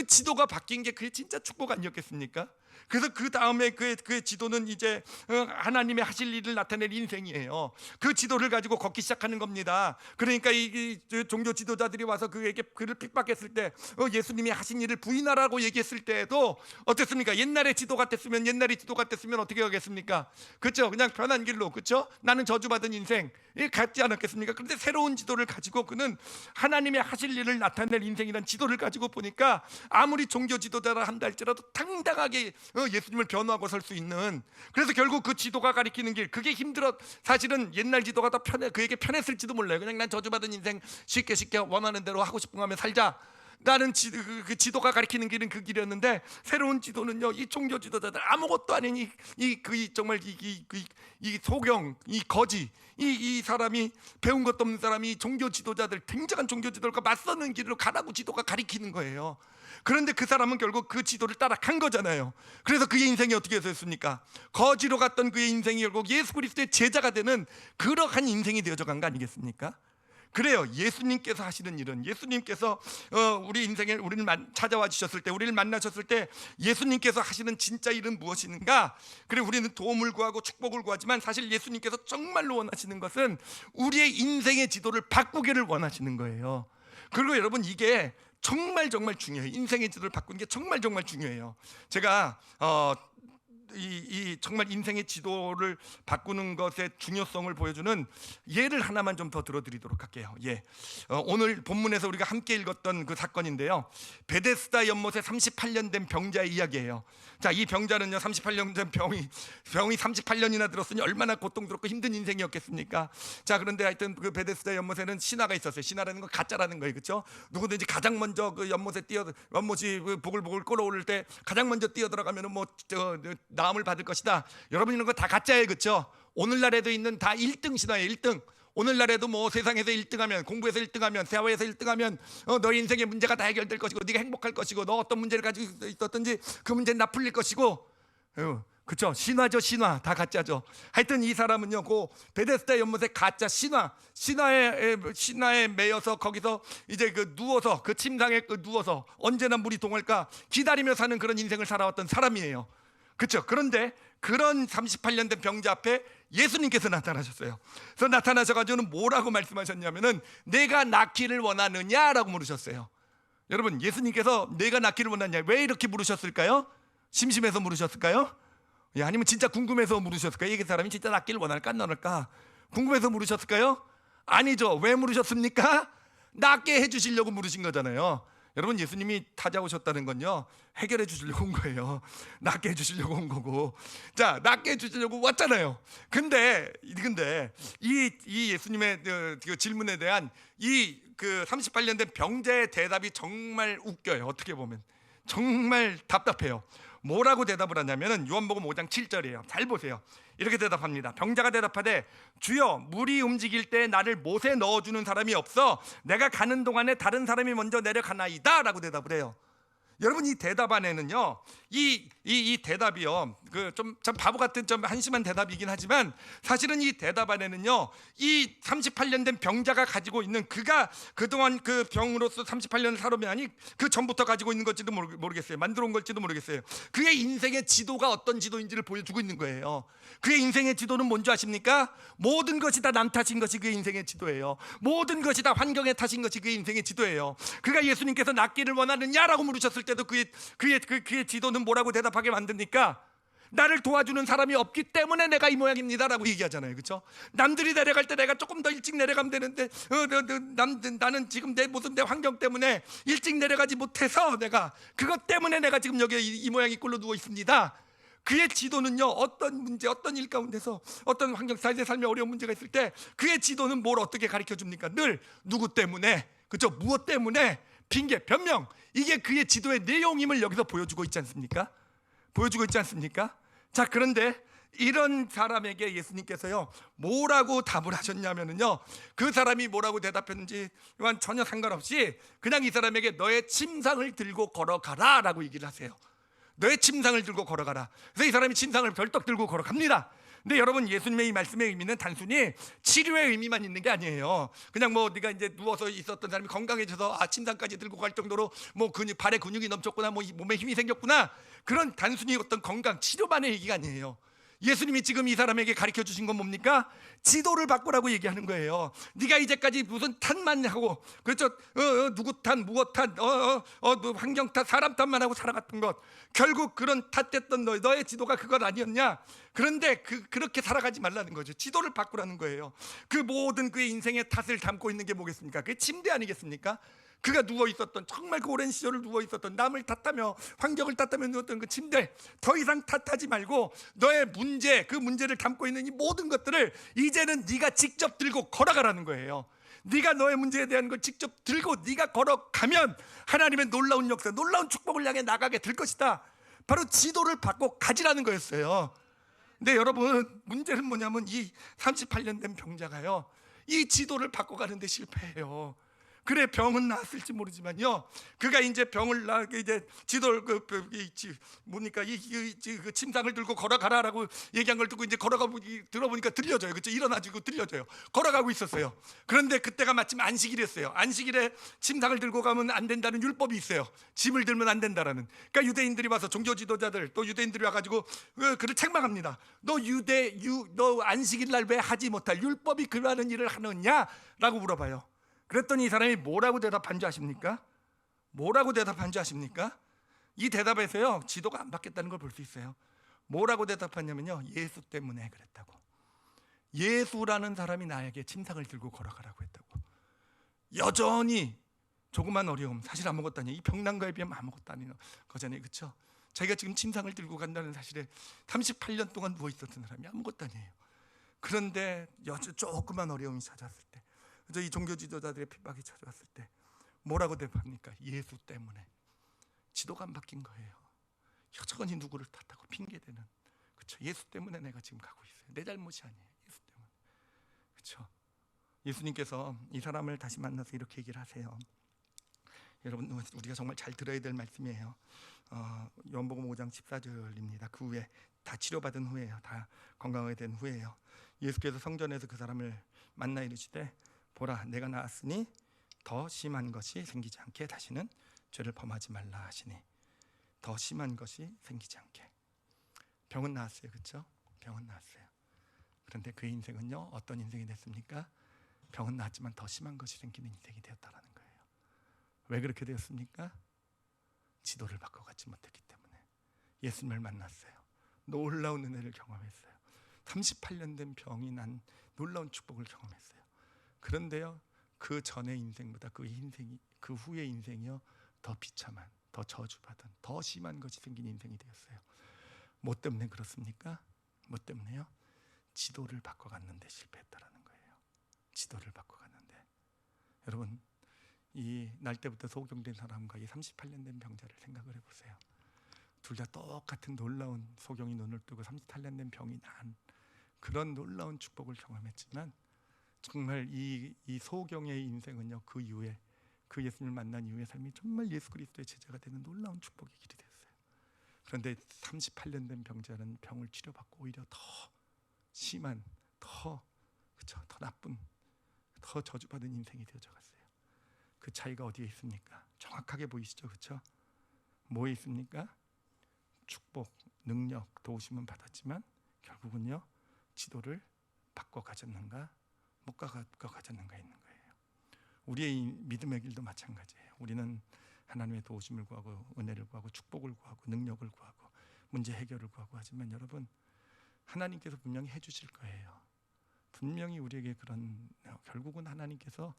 지도가 바뀐 게 그게 진짜 축복 아니었겠습니까? 그래서 그 다음에 그의 지도는 이제 하나님의 하실 일을 나타낼 인생이에요. 그 지도를 가지고 걷기 시작하는 겁니다. 그러니까 이 종교 지도자들이 와서 그를 핍박했을 때 예수님이 하신 일을 부인하라고 얘기했을 때에도 어땠습니까? 옛날의 지도 같았으면 어떻게 하겠습니까? 그렇죠? 그냥 편한 길로, 그렇죠? 나는 저주받은 인생 갖지 않았겠습니까? 그런데 새로운 지도를 가지고 그는 하나님의 하실 일을 나타낼 인생이라는 지도를 가지고 보니까 아무리 종교 지도자라 한다 할지라도 당당하게 예수님을 변호하고 설 수 있는, 그래서 결국 그 지도가 가리키는 길, 그게 힘들어. 사실은 옛날 지도가 더 그에게 편했을지도 몰라요. 그냥 난 저주받은 인생 쉽게 원하는 대로 하고 싶은 거 하면 살자, 나는 그 지도가 가리키는 길은 그 길이었는데, 새로운 지도는요, 이 종교 지도자들 아무것도 아닌 정말 이 소경, 이 거지, 이 사람이 배운 것도 없는 사람이 종교 지도자들, 굉장한 종교 지도들과 맞서는 길로 가라고 지도가 가리키는 거예요. 그런데 그 사람은 결국 그 지도를 따라간 거잖아요. 그래서 그의 인생이 어떻게 됐습니까? 거지로 갔던 그의 인생이 결국 예수 그리스도의 제자가 되는 그러한 인생이 되어져 간 거 아니겠습니까? 그래요. 예수님께서 하시는 일은, 예수님께서 우리 인생에 우리를 찾아와 주셨을 때, 우리를 만나셨을 때 예수님께서 하시는 진짜 일은 무엇인가? 그래, 우리는 도움을 구하고 축복을 구하지만 사실 예수님께서 정말로 원하시는 것은 우리의 인생의 지도를 바꾸기를 원하시는 거예요. 그리고 여러분, 이게 정말 중요해요. 인생의 지도를 바꾸는 게 정말 중요해요. 제가 정말 인생의 지도를 바꾸는 것의 중요성을 보여주는 예를 하나만 좀 더 들어드리도록 할게요. 오늘 본문에서 우리가 함께 읽었던 그 사건인데요, 베데스다 연못에 38년 된 병자의 이야기예요. 자, 이 병자는요, 38년 된 병이 38년이나 들었으니 얼마나 고통스럽고 힘든 인생이었겠습니까? 자, 그런데 하여튼 그 베데스다 연못에는 신하가 있었어요. 신하라는 건 가짜라는 거예요, 그렇죠? 누구든지 가장 먼저 그 연못이 보글보글 끓어오를 때 가장 먼저 뛰어들어가면은 나음을 받을 것이다. 여러분, 이런 거 다 가짜예요, 그렇죠? 오늘날에도 있는 다 1등 신화예요, 1등. 오늘날에도 세상에서 1등하면, 공부에서 1등하면, 사회에서 1등하면 너의 인생의 문제가 다 해결될 것이고, 네가 행복할 것이고, 너 어떤 문제를 가지고 있었든지 그 문제는 다 풀릴 것이고, 그렇죠? 신화죠, 신화. 다 가짜죠. 하여튼 이 사람은요, 그 베데스다 연못의 가짜 신화에 매여서 거기서 이제 누워서 그 침상에 누워서 언제나 물이 동할까 기다리며 사는 그런 인생을 살아왔던 사람이에요. 그렇죠? 그런데 그런 38년 된 병자 앞에 예수님께서 나타나셨어요. 그래서 나타나셔가지고는 뭐라고 말씀하셨냐면은, 내가 낫기를 원하느냐라고 물으셨어요. 여러분, 예수님께서 내가 낫기를 원하느냐, 왜 이렇게 물으셨을까요? 심심해서 물으셨을까요? 아니면 진짜 궁금해서 물으셨을까요? 이 사람이 진짜 낫기를 원할까 안 원할까 궁금해서 물으셨을까요? 아니죠. 왜 물으셨습니까? 낫게 해주시려고 물으신 거잖아요. 여러분, 예수님이 찾아오셨다는 건요, 해결해 주시려고 온 거예요. 낫게 해주시려고 온 거고, 자, 낫게 해주시려고 왔잖아요. 근데 이 예수님의 그 질문에 대한 그 38년 된 병자의 대답이 정말 웃겨요. 어떻게 보면 정말 답답해요. 뭐라고 대답을 하냐면은 요한복음 5장 7절이에요. 잘 보세요. 이렇게 대답합니다. 병자가 대답하되, 주여, 물이 움직일 때 나를 못에 넣어주는 사람이 없어 내가 가는 동안에 다른 사람이 먼저 내려가나이다 라고 대답을 해요. 여러분, 이 대답 안에는요, 이 대답이요, 좀 바보 같은 좀 한심한 대답이긴 하지만 사실은 이 대답 안에는요, 이 38년 된 병자가 가지고 있는, 그가 그동안 그 병으로서 38년을 살아오면 그 전부터 가지고 있는 걸지도 모르겠어요. 만들어 온 걸지도 모르겠어요. 그의 인생의 지도가 어떤 지도인지를 보여주고 있는 거예요. 그의 인생의 지도는 뭔지 아십니까? 모든 것이 다 남 탓인 것이 그의 인생의 지도예요. 모든 것이 다 환경의 탓인 것이 그의 인생의 지도예요. 그가 예수님께서 낫기를 원하느냐라고 물으셨을 때도 그의 지도는 뭐라고 대답하게 만듭니까? 나를 도와주는 사람이 없기 때문에 내가 이 모양입니다라고 얘기하잖아요. 그렇죠? 남들이 내려갈 때 내가 조금 더 일찍 내려가면 되는데 나는 지금 내 모습, 내 환경 때문에 일찍 내려가지 못해서 내가 그것 때문에 내가 지금 여기 이 모양이 꼴로 누워 있습니다. 그의 지도는요, 어떤 문제, 어떤 일 가운데서 어떤 환경, 사회의 삶에 어려운 문제가 있을 때 그의 지도는 뭘 어떻게 가르쳐 줍니까? 늘 누구 때문에, 그렇죠? 무엇 때문에, 핑계, 변명, 이게 그의 지도의 내용임을 여기서 보여주고 있지 않습니까? 보여주고 있지 않습니까? 자, 그런데 이런 사람에게 예수님께서요 뭐라고 답을 하셨냐면요, 그 사람이 뭐라고 대답했는지 이건 전혀 상관없이 그냥 이 사람에게 너의 침상을 들고 걸어가라 라고 얘기를 하세요. 너의 침상을 들고 걸어가라. 그래서 이 사람이 침상을 벌떡 들고 걸어갑니다. 근데 여러분, 예수님의 이 말씀의 의미는 단순히 치료의 의미만 있는 게 아니에요. 그냥 뭐 네가 이제 누워서 있었던 사람이 건강해져서 침상까지 들고 갈 정도로 뭐 발에 근육이 넘쳤구나, 뭐 몸에 힘이 생겼구나, 그런 단순히 어떤 건강 치료만의 얘기가 아니에요. 예수님이 지금 이 사람에게 가르쳐 주신 건 뭡니까? 지도를 바꾸라고 얘기하는 거예요. 네가 이제까지 무슨 탓만 하고, 그렇죠? 누구 탓, 무엇 탓, 환경 탓, 사람 탓만 하고 살아갔던 것, 결국 그런 탓했던 너의 지도가 그것 아니었냐? 그런데 그렇게 살아가지 말라는 거죠. 지도를 바꾸라는 거예요. 그 모든 그의 인생의 탓을 담고 있는 게 뭐겠습니까? 그게 침대 아니겠습니까? 그가 누워 있었던, 정말 그 오랜 시절을 누워 있었던, 남을 탓하며 환경을 탓하며 누웠던 그 침대, 더 이상 탓하지 말고 너의 문제, 그 문제를 담고 있는 이 모든 것들을 이제는 네가 직접 들고 걸어가라는 거예요. 네가 너의 문제에 대한 걸 직접 들고 네가 걸어가면 하나님의 놀라운 역사, 놀라운 축복을 향해 나가게 될 것이다. 바로 지도를 바꿔 가지라는 거였어요. 근데 여러분, 문제는 뭐냐면 이 38년 된 병자가요, 이 지도를 바꿔가는데 실패해요. 그래, 병은 나았을지 모르지만요, 그가 이제 병을 이제 지도를 뭡니까, 그 침상을 들고 걸어가라라고 얘기한 걸 듣고 이제 들어보니까 들려져요. 그렇죠? 일어나지고 들려져요. 걸어가고 있었어요. 그런데 그때가 마침 안식일이었어요. 안식일에 침상을 들고 가면 안 된다는 율법이 있어요. 짐을 들면 안 된다라는. 그러니까 유대인들이 와서, 종교 지도자들 또 유대인들이 와가지고 그를 책망합니다. 너 안식일 날 왜 하지 못할 율법이 그러한 일을 하느냐라고 물어봐요. 그랬더니 이 사람이 뭐라고 대답한 줄 아십니까? 뭐라고 대답한 줄 아십니까? 이 대답에서요 지도가 안 바뀌었다는 걸 볼 수 있어요. 뭐라고 대답했냐면요, 예수 때문에 그랬다고. 예수라는 사람이 나에게 침상을 들고 걸어가라고 했다고. 여전히 조그만 어려움, 사실 아무것도 아니에요. 이 병난거에 비하면 아무것도 아니에요. 거잖아요, 그렇죠? 자기가 지금 침상을 들고 간다는 사실에 38년 동안 누워 있었던 사람이 아무것도 아니에요. 그런데 조그만 어려움이 찾아왔을 때, 이 종교 지도자들의 핍박이 찾아왔을 때 뭐라고 대답합니까? 예수 때문에. 지도가 안 바뀐 거예요. 여전히 누구를 탓하고 핑계대는, 그렇죠? 예수 때문에 내가 지금 가고 있어요. 내 잘못이 아니에요. 예수 때문에. 그렇죠? 예수님께서 이 사람을 다시 만나서 이렇게 얘기를 하세요. 여러분, 우리가 정말 잘 들어야 될 말씀이에요. 요한복음 5장 14절입니다. 그 후에 다 치료받은 후에요. 다 건강하게 된 후에요. 예수께서 성전에서 그 사람을 만나 이르시되, 보라, 내가 나았으니 더 심한 것이 생기지 않게 다시는 죄를 범하지 말라 하시니. 더 심한 것이 생기지 않게. 병은 나았어요, 그렇죠? 병은 나았어요. 그런데 그의 인생은요, 어떤 인생이 됐습니까? 병은 나았지만 더 심한 것이 생기는 인생이 되었다라는 거예요. 왜 그렇게 되었습니까? 지도를 바꿔가지 못했기 때문에. 예수님을 만났어요. 놀라운 은혜를 경험했어요. 38년 된 병이 난 놀라운 축복을 경험했어요. 그런데요, 그 전의 인생보다 그 후의 인생이요 더 비참한, 더 저주받은, 더 심한 것이 생긴 인생이 되었어요. 뭐 때문에 그렇습니까? 뭐 때문에요? 지도를 바꿔갔는데 실패했다라는 거예요. 지도를 바꿔갔는데. 여러분, 이 날 때부터 소경된 사람과 이 38년 된 병자를 생각을 해보세요. 둘 다 똑같은 놀라운, 소경이 눈을 뜨고 38년 된 병이 난 그런 놀라운 축복을 경험했지만, 정말 이 소경의 인생은요, 그 이후에, 그 예수님을 만난 이후의 삶이 정말 예수 그리스도의 제자가 되는 놀라운 축복의 길이 됐어요. 그런데 38년 된 병자는 병을 치료받고 오히려 더 심한, 더 나쁜, 더 저주받은 인생이 되어져 갔어요. 그 차이가 어디에 있습니까? 정확하게 보이시죠, 그렇죠? 뭐에 있습니까? 축복, 능력, 도우심은 받았지만 결국은요, 지도를 바꿔 가졌는가, 못 바꿔 가졌는가 있는 거예요. 우리의 믿음의 길도 마찬가지예요. 우리는 하나님의 도우심을 구하고 은혜를 구하고 축복을 구하고 능력을 구하고 문제 해결을 구하고 하지만 여러분 하나님께서 분명히 해주실 거예요. 분명히 우리에게 그런 결국은 하나님께서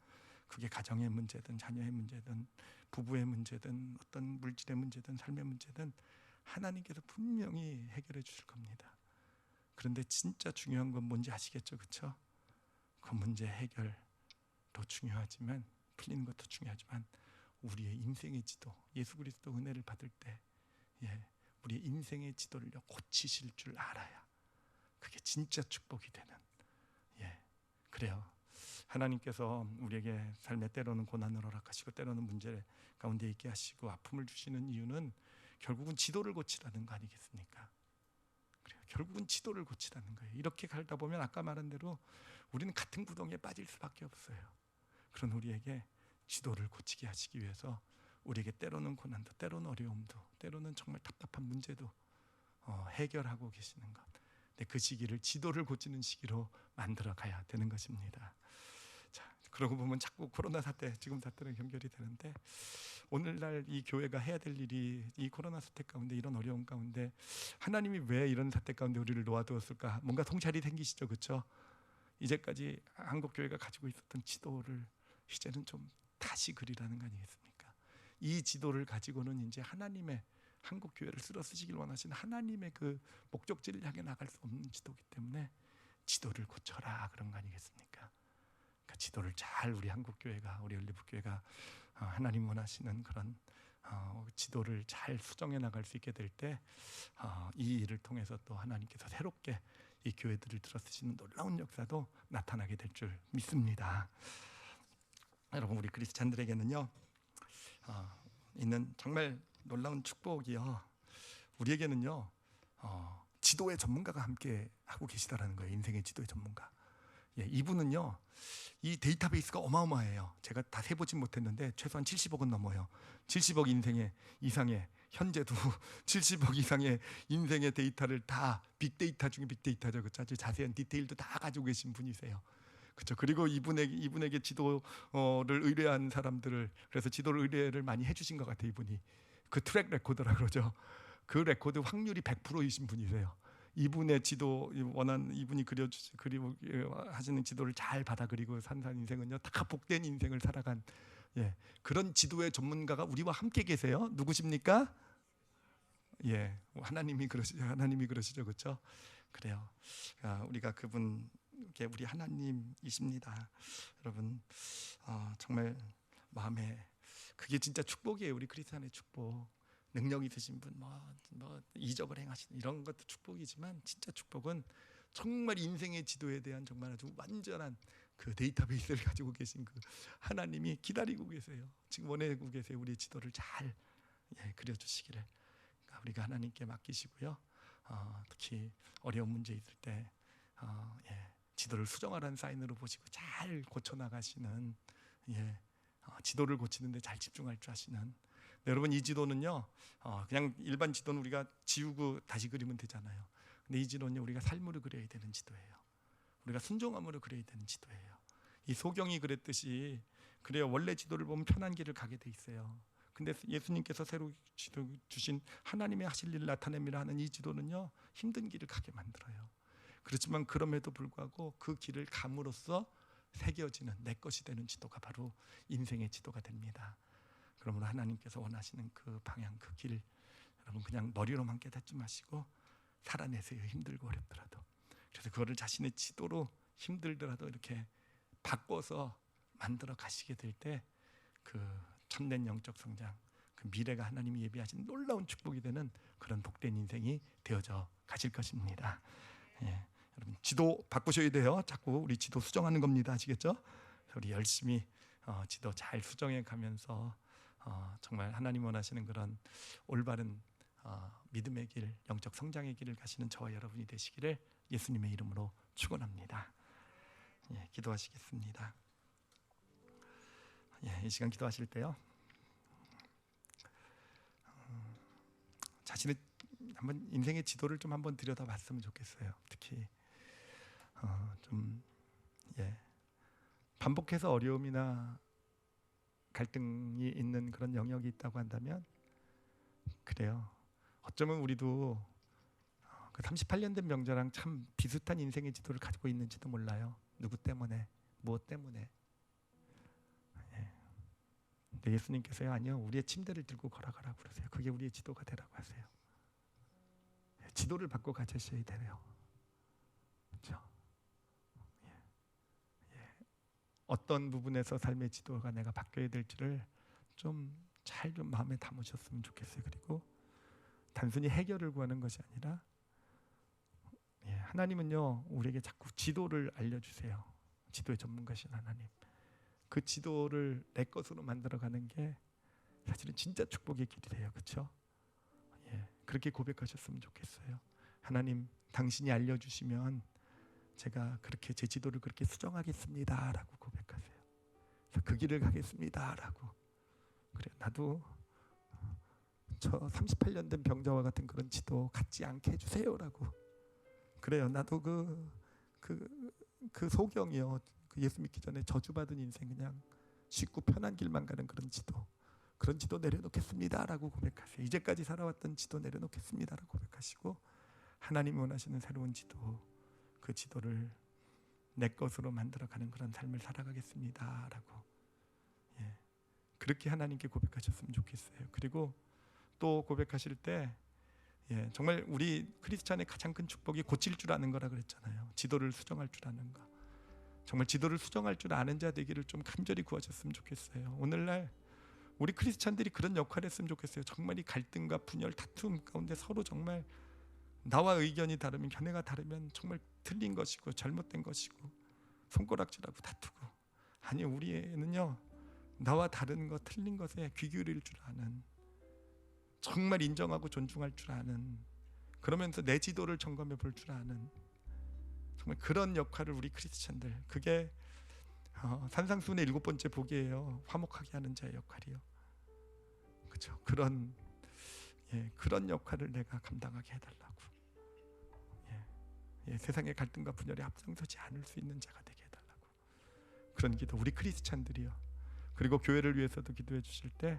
그게 가정의 문제든 자녀의 문제든 부부의 문제든 어떤 물질의 문제든 삶의 문제든 하나님께서 분명히 해결해 주실 겁니다. 그런데 진짜 중요한 건 뭔지 아시겠죠? 그렇죠? 그 문제 해결도 중요하지만 풀리는 것도 중요하지만 우리의 인생의 지도, 예수 그리스도 은혜를 받을 때 우리의 인생의 지도를요 고치실 줄 알아야 그게 진짜 축복이 되는 그래요. 하나님께서 우리에게 삶에 때로는 고난을 허락하시고 때로는 문제 가운데 있게 하시고 아픔을 주시는 이유는 결국은 지도를 고치라는 거 아니겠습니까? 그래요. 결국은 지도를 고치라는 거예요. 이렇게 살다 보면 아까 말한 대로 우리는 같은 구덩이에 빠질 수밖에 없어요. 그런 우리에게 지도를 고치게 하시기 위해서 우리에게 때로는 고난도 때로는 어려움도 때로는 정말 답답한 문제도 해결하고 계시는 것. 근데 그 시기를 지도를 고치는 시기로 만들어 가야 되는 것입니다. 자, 그러고 보면 자꾸 코로나 사태, 지금 사태랑 연결이 되는데 오늘날 이 교회가 해야 될 일이 이 코로나 사태 가운데 이런 어려움 가운데 하나님이 왜 이런 사태 가운데 우리를 놓아두었을까? 뭔가 통찰이 생기시죠, 그렇죠? 이제까지 한국 교회가 가지고 있었던 지도를 이제는 좀 다시 그리라는 거 아니겠습니까? 이 지도를 가지고는 이제 하나님의 한국 교회를 쓸어 쓰시길 원하시는 하나님의 그 목적지를 향해 나갈 수 없는 지도이기 때문에 지도를 고쳐라 그런 거 아니겠습니까? 그 지도를 잘 우리 한국 교회가 우리 올리브 교회가 하나님 원하시는 그런 지도를 잘 수정해 나갈 수 있게 될 때 이 일을 통해서 또 하나님께서 새롭게 이 교회들을 들어 쓰시는 놀라운 역사도 나타나게 될 줄 믿습니다. 여러분 우리 크리스찬들에게는요 있는 정말 놀라운 축복이요. 우리에게는요 지도의 전문가가 함께 하고 계시다라는 거예요. 인생의 지도의 전문가. 이분은요 이 데이터베이스가 어마어마해요. 제가 다 세보진 못했는데 최소한 70억은 넘어요. 70억 이상의 현재도 70억 이상의 인생의 데이터를 다 빅데이터 중에 빅데이터죠. 그렇죠? 아주 자세한 디테일도 다 가지고 계신 분이세요. 그렇죠. 그리고 이분에게 지도를 의뢰한 사람들을 그래서 지도를 의뢰를 많이 해주신 것 같아요. 이분이 그 트랙 레코더라 그러죠. 그 레코드 확률이 100%이신 분이세요. 이분의 지도 이분이 그리고 하시는 지도를 잘 받아 그리고 산 인생은요 다 복된 인생을 살아간 그런 지도의 전문가가 우리와 함께 계세요. 누구십니까? 하나님이 그러시죠, 그렇죠? 그래요. 우리가 그분께 우리 하나님이십니다, 여러분. 정말 마음에 그게 진짜 축복이에요. 우리 크리스찬의 축복. 능력 있으신 분, 뭐 이적을 행하시는 이런 것도 축복이지만 진짜 축복은 정말 인생의 지도에 대한 정말 아주 완전한 그 데이터베이스를 가지고 계신 그 하나님이 기다리고 계세요. 지금 원하고 계세요. 우리의 지도를 잘 그려주시기를 우리가 하나님께 맡기시고요. 특히 어려운 문제 있을 때 지도를 수정하라는 사인으로 보시고 잘 고쳐나가시는 지도를 고치는데 잘 집중할 줄 아시는 여러분 이 지도는요 그냥 일반 지도는 우리가 지우고 다시 그리면 되잖아요. 근데 이 지도는 우리가 삶으로 그려야 되는 지도예요. 우리가 순종함으로 그려야 되는 지도예요. 이 소경이 그랬듯이 그래요. 원래 지도를 보면 편한 길을 가게 돼 있어요. 근데 예수님께서 새로 지도 주신 하나님의 하실 일을 나타내미라 하는 이 지도는요 힘든 길을 가게 만들어요. 그렇지만 그럼에도 불구하고 그 길을 감으로써 새겨지는 내 것이 되는 지도가 바로 인생의 지도가 됩니다. 그러므로 하나님께서 원하시는 그 방향, 그 길 여러분 그냥 머리로만 깨닫지 마시고 살아내세요. 힘들고 어렵더라도. 그래서 그거를 자신의 지도로 힘들더라도 이렇게 바꿔서 만들어 가시게 될 때 그 참된 영적 성장, 그 미래가 하나님이 예비하신 놀라운 축복이 되는 그런 복된 인생이 되어져 가실 것입니다. 여러분 지도 바꾸셔야 돼요. 자꾸 우리 지도 수정하는 겁니다. 아시겠죠? 우리 열심히 지도 잘 수정해 가면서 정말 하나님 원하시는 그런 올바른 믿음의 길, 영적 성장의 길을 가시는 저와 여러분이 되시기를 예수님의 이름으로 축원합니다. 기도하시겠습니다. 이 시간 기도하실 때요 자신의 한번 인생의 지도를 좀 한번 들여다봤으면 좋겠어요. 특히 좀 반복해서 어려움이나 갈등이 있는 그런 영역이 있다고 한다면 그래요. 어쩌면 우리도 그 38년 된 병자랑 참 비슷한 인생의 지도를 가지고 있는지도 몰라요. 누구 때문에, 무엇 때문에. 근데 예수님께서요, 아니요, 우리의 침대를 들고 걸어가라고 그러세요. 그게 우리의 지도가 되라고 하세요. 지도를 받고 가셔야 돼요. 그렇죠? 어떤 부분에서 삶의 지도가 내가 바뀌어야 될지를 좀 잘 좀 마음에 담으셨으면 좋겠어요. 그리고 단순히 해결을 구하는 것이 아니라 하나님은요, 우리에게 자꾸 지도를 알려주세요. 지도의 전문가신 하나님. 그 지도를 내 것으로 만들어가는 게 사실은 진짜 축복의 길이래요. 그렇죠? 그렇게 고백하셨으면 좋겠어요. 하나님, 당신이 알려주시면 제가 그렇게 제 지도를 그렇게 수정하겠습니다 라고 고백하세요. 그래서 그 길을 가겠습니다 라고. 그래, 나도 저 38년 된 병자와 같은 그런 지도 갖지 않게 해주세요 라고. 그래요. 나도 그 소경이요, 그 예수 믿기 전에 저주받은 인생, 그냥 쉽고 편한 길만 가는 그런 지도 내려놓겠습니다 라고 고백하세요. 이제까지 살아왔던 지도 내려놓겠습니다 라고 고백하시고, 하나님이 원하시는 새로운 지도, 그 지도를 내 것으로 만들어가는 그런 삶을 살아가겠습니다 라고 그렇게 하나님께 고백하셨으면 좋겠어요. 그리고 또 고백하실 때 정말 우리 크리스찬의 가장 큰 축복이 고칠 줄 아는 거라 그랬잖아요. 지도를 수정할 줄 아는 거. 정말 지도를 수정할 줄 아는 자 되기를 좀 간절히 구하셨으면 좋겠어요. 오늘날 우리 크리스찬들이 그런 역할을 했으면 좋겠어요. 정말 이 갈등과 분열, 다툼 가운데 서로 정말 나와 의견이 다르면, 견해가 다르면 정말 틀린 것이고 잘못된 것이고 손가락질하고 다투고, 아니, 우리는요, 나와 다른 것, 틀린 것에 귀 기울일 줄 아는, 정말 인정하고 존중할 줄 아는, 그러면서 내 지도를 점검해 볼 줄 아는 정말 그런 역할을 우리 크리스찬들, 그게 산상수훈의 7번째 복이에요. 화목하게 하는 자의 역할이요. 그렇죠? 그런 역할을 내가 감당하게 해달라고. 세상의 갈등과 분열에 앞장서지 않을 수 있는 자가 되게 해달라고. 그런 기도 우리 크리스찬들이요. 그리고 교회를 위해서도 기도해 주실 때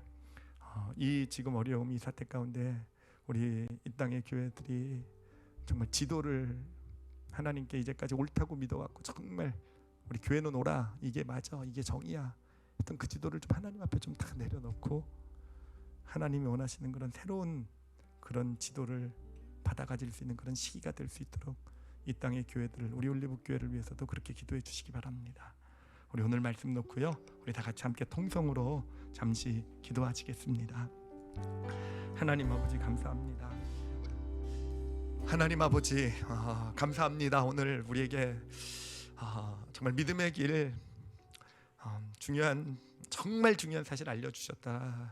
이 지금 어려움, 이 사태 가운데 우리 이 땅의 교회들이 정말 지도를 하나님께 이제까지 옳다고 믿어왔고, 정말 우리 교회는 옳아, 이게 맞아, 이게 정의야 했던 그 지도를 좀 하나님 앞에 좀 다 내려놓고 하나님이 원하시는 그런 새로운 그런 지도를 받아가질 수 있는 그런 시기가 될 수 있도록 이 땅의 교회들, 우리 올리브 교회를 위해서도 그렇게 기도해 주시기 바랍니다. 우리 오늘 말씀 놓고요, 우리 다 같이 함께 통성으로 잠시 기도하시겠습니다. 하나님 아버지 감사합니다. 하나님 아버지 감사합니다. 오늘 우리에게 정말 믿음의 길, 정말 중요한 사실 알려주셨다고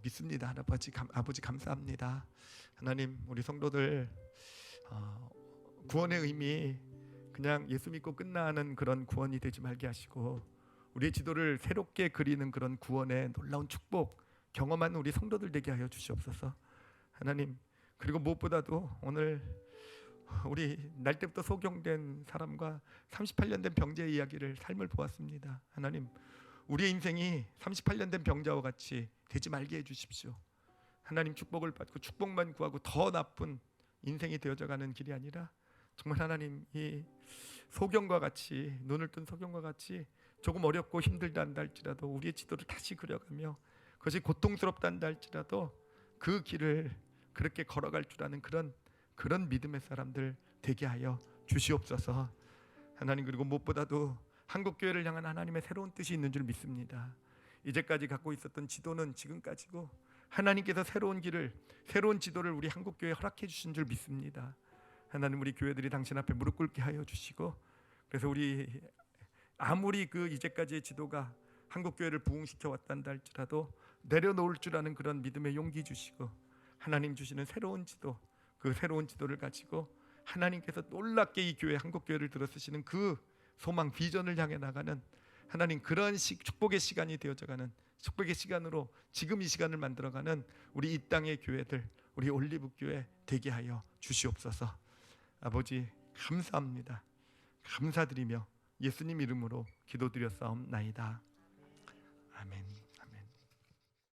믿습니다. 아버지 감사합니다. 하나님, 우리 성도들 구원의 의미 그냥 예수 믿고 끝나는 그런 구원이 되지 말게 하시고, 우리의 지도를 새롭게 그리는 그런 구원의 놀라운 축복 경험하는 우리 성도들 되게 하여 주시옵소서. 하나님, 그리고 무엇보다도 오늘 우리 날 때부터 소경된 사람과 38년 된 병자의 이야기를, 삶을 보았습니다. 하나님, 우리의 인생이 38년 된 병자와 같이 되지 말게 해주십시오. 하나님, 축복을 받고 축복만 구하고 더 나쁜 인생이 되어져가는 길이 아니라 정말 하나님, 이 소경과 같이, 눈을 뜬 소경과 같이 조금 어렵고 힘들다 한다 할지라도 우리의 지도를 다시 그려가며, 그것이 고통스럽다 한다 할지라도 그 길을 그렇게 걸어갈 줄 아는 그런 믿음의 사람들 되게 하여 주시옵소서. 하나님, 그리고 무엇보다도 한국교회를 향한 하나님의 새로운 뜻이 있는 줄 믿습니다. 이제까지 갖고 있었던 지도는 지금까지고, 하나님께서 새로운 길을, 새로운 지도를 우리 한국교회에 허락해 주신 줄 믿습니다. 하나님, 우리 교회들이 당신 앞에 무릎 꿇게 하여 주시고, 그래서 우리 아무리 그 이제까지의 지도가 한국교회를 부흥시켜 왔단다 할지라도 내려놓을 줄 아는 그런 믿음의 용기 주시고, 하나님 주시는 새로운 지도, 그 새로운 지도를 가지고 하나님께서 놀랍게 이 교회, 한국교회를 들어쓰시는 그 소망, 비전을 향해 나가는 하나님, 그런 축복의 시간이 되어져가는, 축복의 시간으로 지금 이 시간을 만들어가는 우리 이 땅의 교회들, 우리 올리브교회 되게 하여 주시옵소서. 아버지 감사합니다. 감사드리며 예수님 이름으로 기도드렸사옵나이다. 아멘.